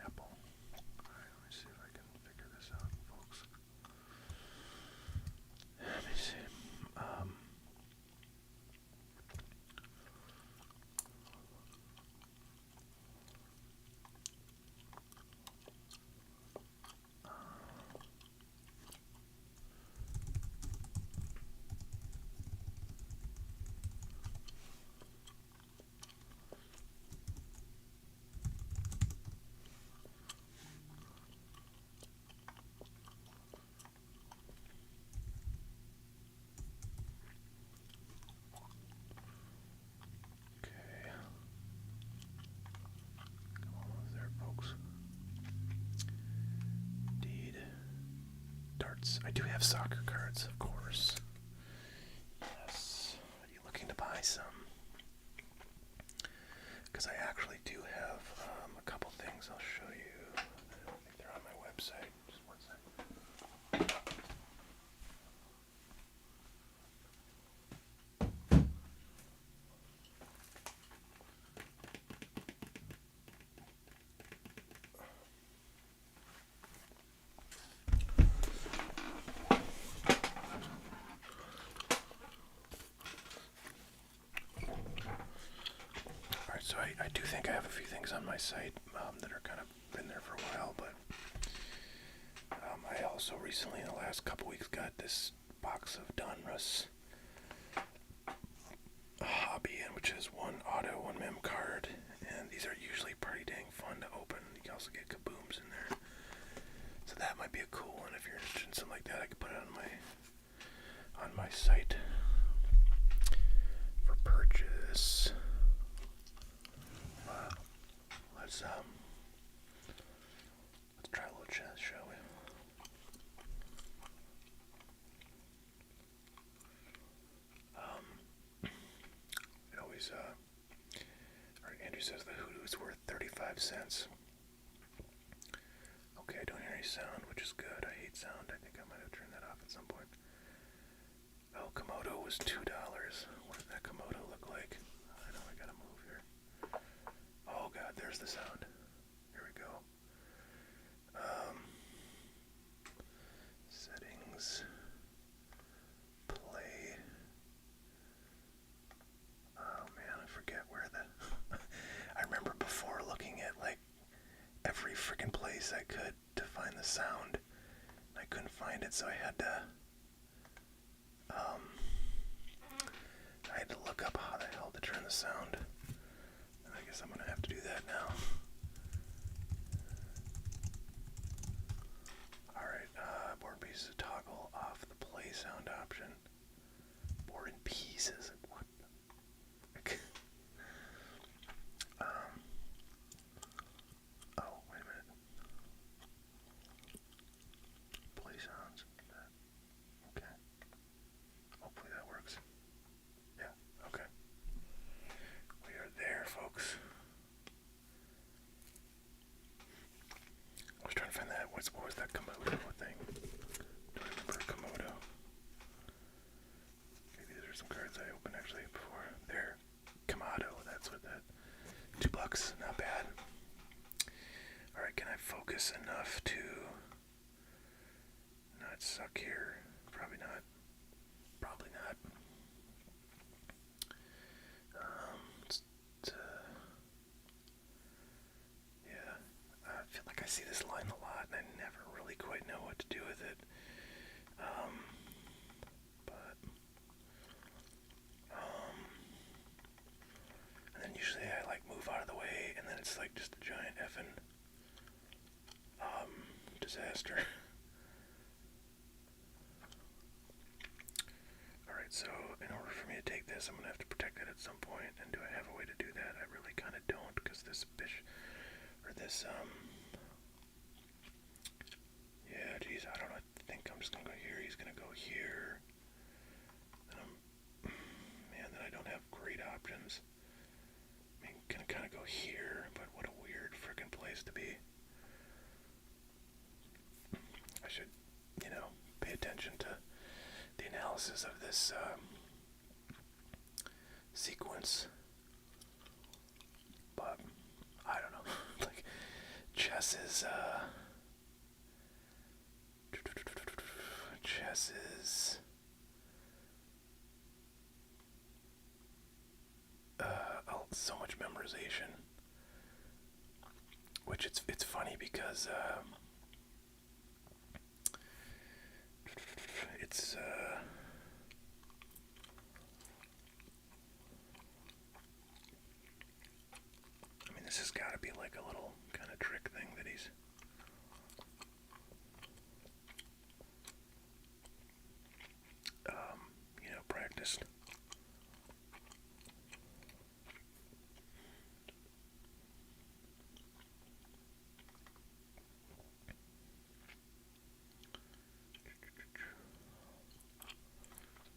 Apple. Alright, let me see if I can figure this out, folks. Let me see. Okay. Come on there, folks. Indeed. Darts. I do have soccer cards, of course. Yes. Are you looking to buy some? Because I actually do have a couple things I'll show you. I don't think they're on my website. Just one second. Alright, so I do think I have a few things on my site that are kind of been there for a while, but I also recently, in the last couple weeks, got this box of Donruss Hobby, which is 1 auto, 1 mem card, and these are usually pretty dang fun to open. You can also get kabooms in there, so that might be a cool one. If you're interested in something like that, I could put it on my site for purchase. Let's says the hoodoo is worth 35 cents. Okay, I don't hear any sound, which is good. I hate sound. I think I might have turned that off at some point. Oh, Komodo was $2. What did that Komodo look like? I know I gotta move here. Oh god, there's the sound. Here we go. Settings. Play. Oh man, I forget where the... I remember before looking at like every freaking place I could to find the sound. I couldn't find it, so I had to look up how the hell to turn the sound. And I guess I'm gonna have to do that now. Alright, board pieces toggle off the play sound option. Board in pieces. What? Oh, wait a minute. Play sounds. Okay. Hopefully that works. Yeah, okay. We are there, folks. I was trying to find that. What was that Komodo thing? Do I remember Komodo? Okay, these are some cards I opened actually before. There. Komodo, that's what that. $2, not bad. Alright, can I focus enough to not suck here? Probably not. Probably not. Yeah, I feel like I see this line a lot and I never really quite know what to do with it. And then usually I like move out of the way and then it's like just a giant effing disaster. Alright, so in order for me to take this, I'm gonna have to protect it at some point. And do I have a way to do that? I really kind of don't, because this yeah, geez, I don't know. I think I'm just gonna go here. He's gonna go here. Man, then I don't have great options. I mean, gonna kind of go here, but what a weird frickin' place to be. I should, pay attention to the analysis of this sequence. But I don't know. Like chess is so much memorization, which it's funny because it's I mean, this has got to be like a little kind of trick thing that he's practiced.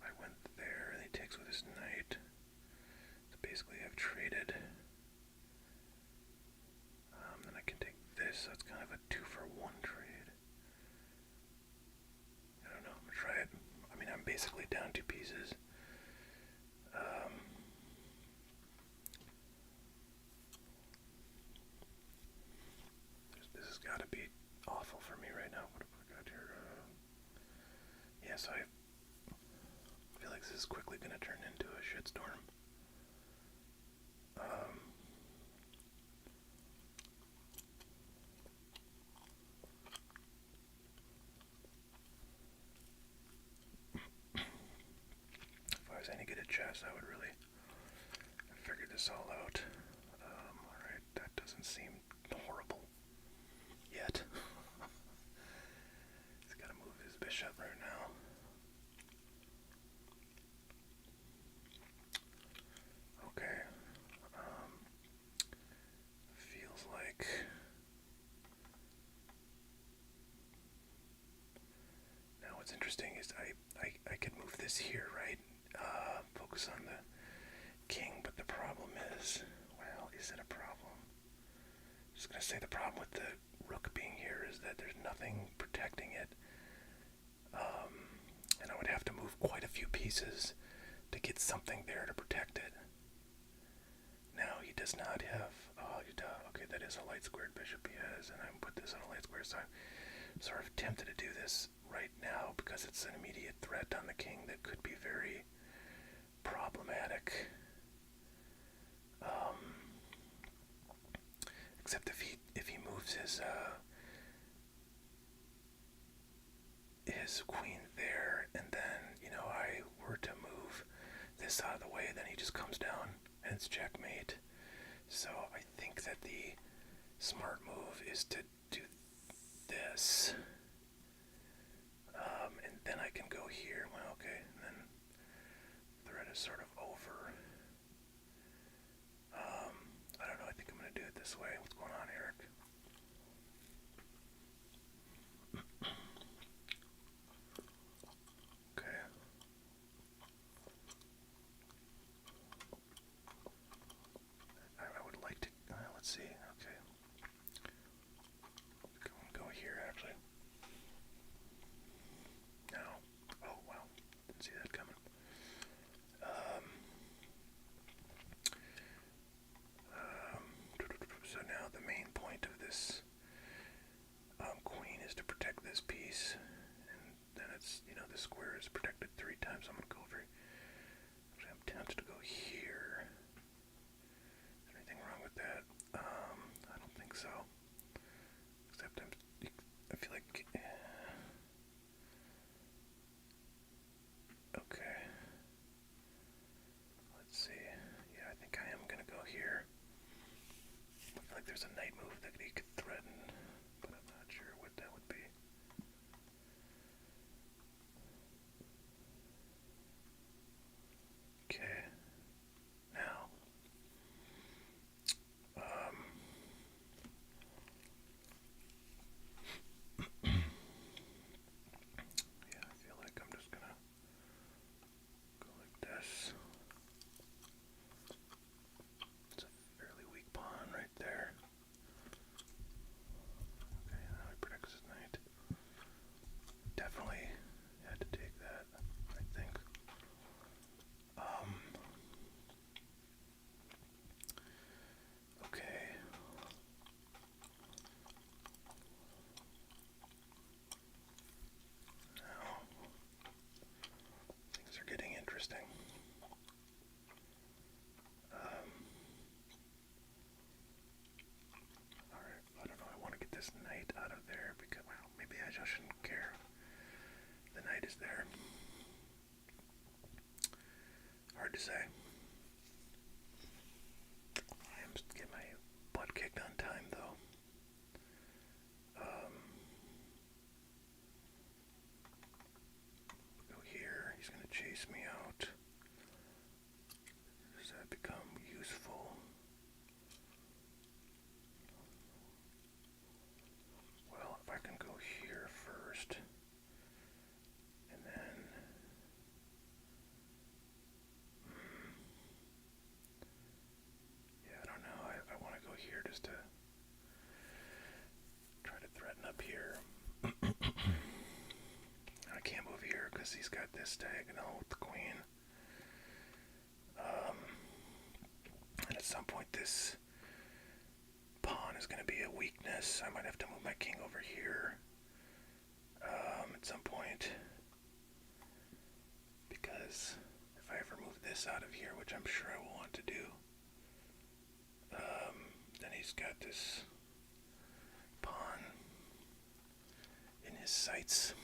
I went there, and he takes with his knight. So basically, I've traded. Then I can take this, so it's kind of a 2-for-1 trade. I don't know, I'm gonna try it. I mean, I'm basically down 2 pieces. This has got to be awful for me right now. What have I got here? Yeah, so I feel like this is quickly going to turn into a shitstorm. If I was any good at chess, I would really figure this all out. Alright, that doesn't seem horrible yet. He's got to move his bishop right now. Okay. Feels like now what's interesting is I could move this here, right? Focus on the king, but the problem is, well, is it a problem? going to say the problem with the rook being here is that there's nothing protecting it. And I would have to move quite a few pieces to get something there to protect it. Now he does not have, okay, that is a light squared bishop he has, and I put this on a light square, so I'm sort of tempted to do this right now because it's an immediate threat on the king that could be very problematic. Except if he moves his queen there, and then, I were to move this out of the way, then he just comes down and it's checkmate. So I think that the smart move is to do this. And then I can go here. Well, okay, and then the threat is sort of over. I don't know, I think I'm going to do it this way. What's going on, Eric? Okay. I would like to, let's see, okay. Go here, actually. No. Oh, wow. Didn't see that coming. So now the main point of this queen is to protect this piece, and then it's, the square is protected 3 times. I'm going to go over. Actually, I'm tempted to go here. Is there anything wrong with that? I don't think so. Except I feel like. Okay. Let's see. Yeah, I think I am going to go here. I feel like there's a knight move that he could threaten, but I'm not sure what that would be. Okay. Now, yeah, I feel like I'm just gonna go like this. It's a fairly weak pawn right there. Okay, now he protects his knight. Definitely had to take that, I think. Okay. Now, things are getting interesting. Alright, I don't know, I want to get this knight out of there because, well, maybe I just shouldn't care. The knight is there. Hard to say. I am getting my butt kicked on time, though. Go here. He's going to chase me out. Does that become useful? Well, if I can go here first, and then yeah, I don't know. I want to go here just to try to threaten up here. I can't move here because he's got this diagonal with the queen. And at some point this pawn is going to be a weakness. I might have to move my king over here at some point, because if I ever move this out of here, which I'm sure I will want to do, then he's got this pawn in his sights.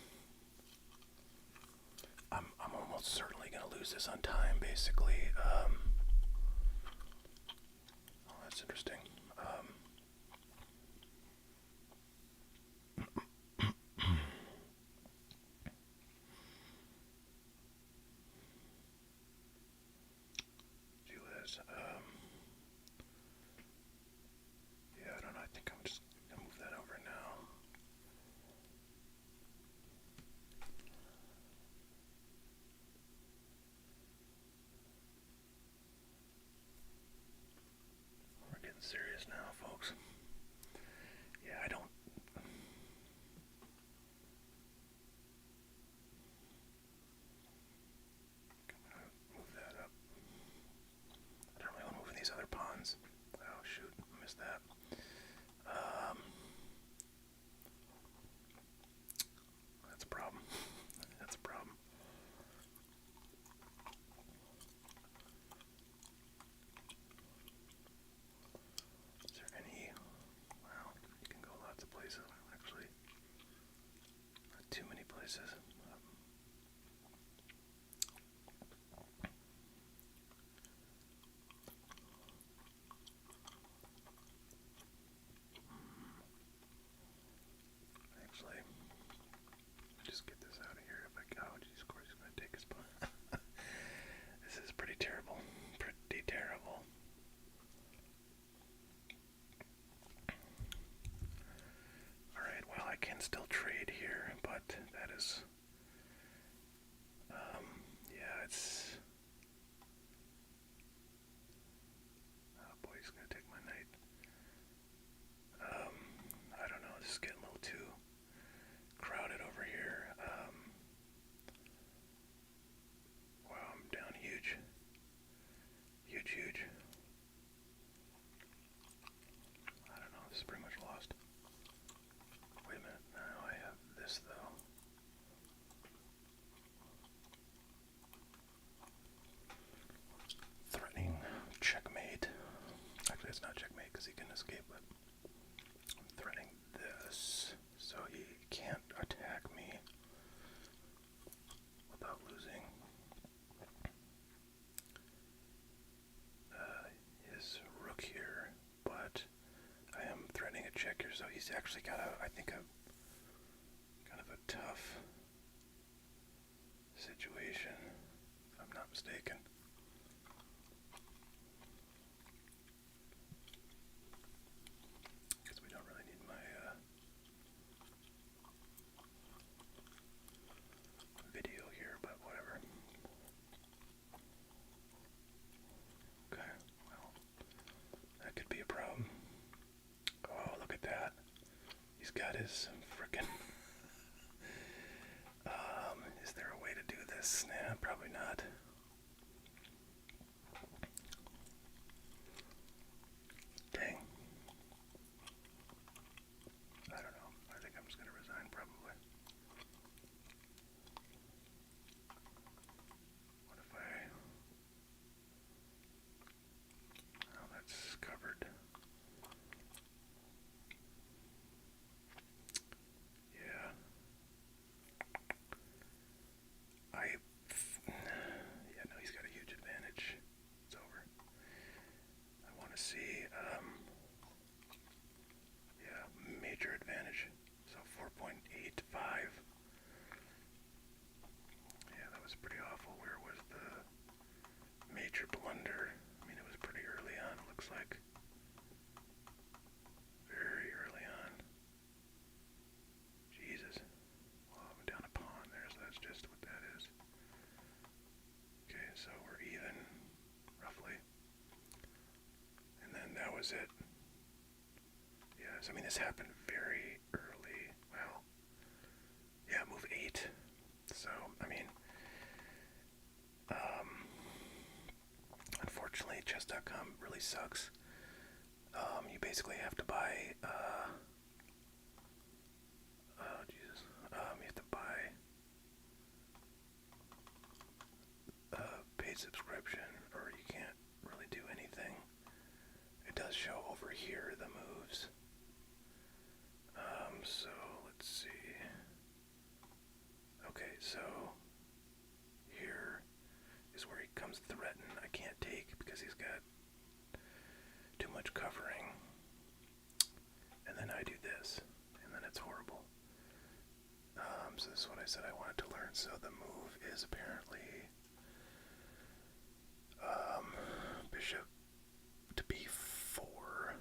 I'm almost certainly going to lose this on time, basically. Oh, that's interesting. Do this. Yeah, I don't know. I think I'm just going to move that over now. We're getting serious now, folks. problem. That's a problem. Is there any... Well, you can go lots of places, actually. Not too many places. Actually, just get this out of here. If I go, oh, geez, of course he's going to take his spot. This is pretty terrible. Pretty terrible. Alright, well, I can still trade here, but that is... yeah, it's... Oh boy, he's going to take my knight. I don't know, this is getting a little too crowded over here. Wow, I'm down huge. Huge. I don't know, this is pretty much lost. Wait a minute, now I have this though. Threatening checkmate. Actually, it's not checkmate because he can escape, but I'm threatening this so he can't attack me without losing his rook here. But I am threatening a check here, so he's actually got I think a kind of a tough situation, if I'm not mistaken. Because we don't really need my video here, but whatever. Okay, well, that could be a problem. Oh, look at that. He's got his frickin' is there a way to do this? Nah, probably not. Dang. I don't know. I think I'm just gonna resign probably. What if oh, that's covered. Yeah. Yeah, no, he's got a huge advantage. It's over. I want to see, yeah, major advantage. So 4.85. Yeah, that was pretty awful. Where was the major blunder? I mean, it was pretty early on, it looks like. Very early on. Jesus. Well, I'm down a pawn there, so that's just what that is. Okay, so we're even, roughly. And then that was it. Yes, I mean, this happened very early. Well, yeah, move 8. So, I mean, unfortunately, chess.com really sucks. You basically have to buy, oh, Jesus. You have to buy a paid subscription, or you can't really do anything. It does show over here the moves. So let's see. Okay, so here is where he comes threatened. I can't take because he's got too much covering. And then I do this, and then it's horrible. So this is what I said I wanted to learn. So the move is apparently bishop to b4,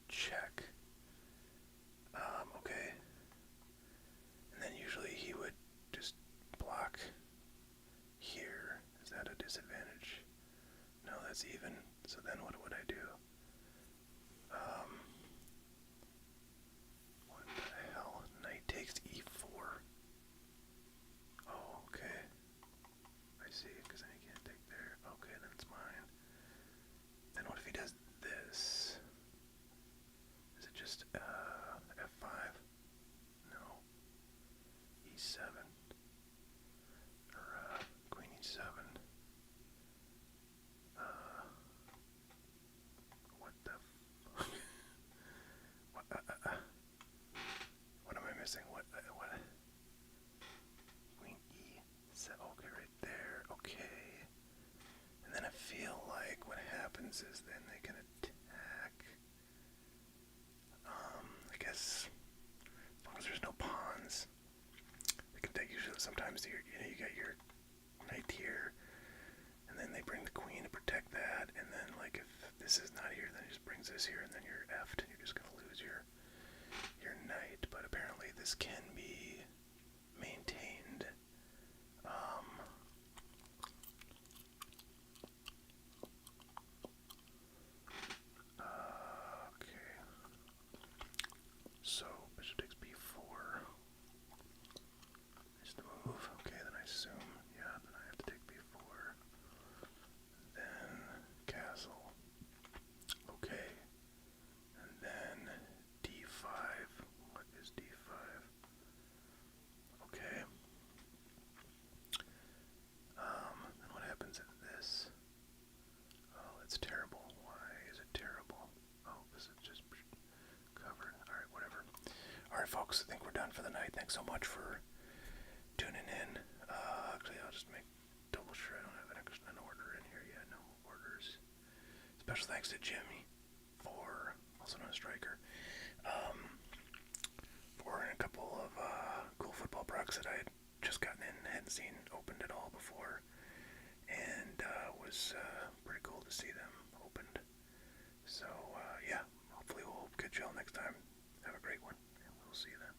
check. Okay. And then usually he would just block here. Is that a disadvantage? No, that's even. So then what would I do? What the hell? Knight takes e4. Oh, okay. I defenses, then they can attack. I guess as long as there's no pawns, they can take. Usually, sometimes you get your knight here, and then they bring the queen to protect that, and then like if this is not here, then he just brings this here, and then you're effed. You're just gonna lose your knight. But apparently, this can be maintained. Okay. So bishop takes b4. Is the move. Okay, then I assume, yeah, then I have to take b4. Then castle. Okay. And then d5. What is d5? Okay. Then what happens at this? Oh, that's terrible. Why is it terrible? Oh, this is just covered. Alright, whatever. Alright, folks, I think we're done for the night. Thanks so much for tuning in. Actually, I'll just make double sure I don't have an order in here yet. No orders. Special thanks to Jimmy, also known as Striker, for a couple of cool football products that I had just gotten in, hadn't seen opened at all before, and was pretty cool to see them opened. So yeah, hopefully we'll catch y'all next time. Have a great one, and we'll see you then.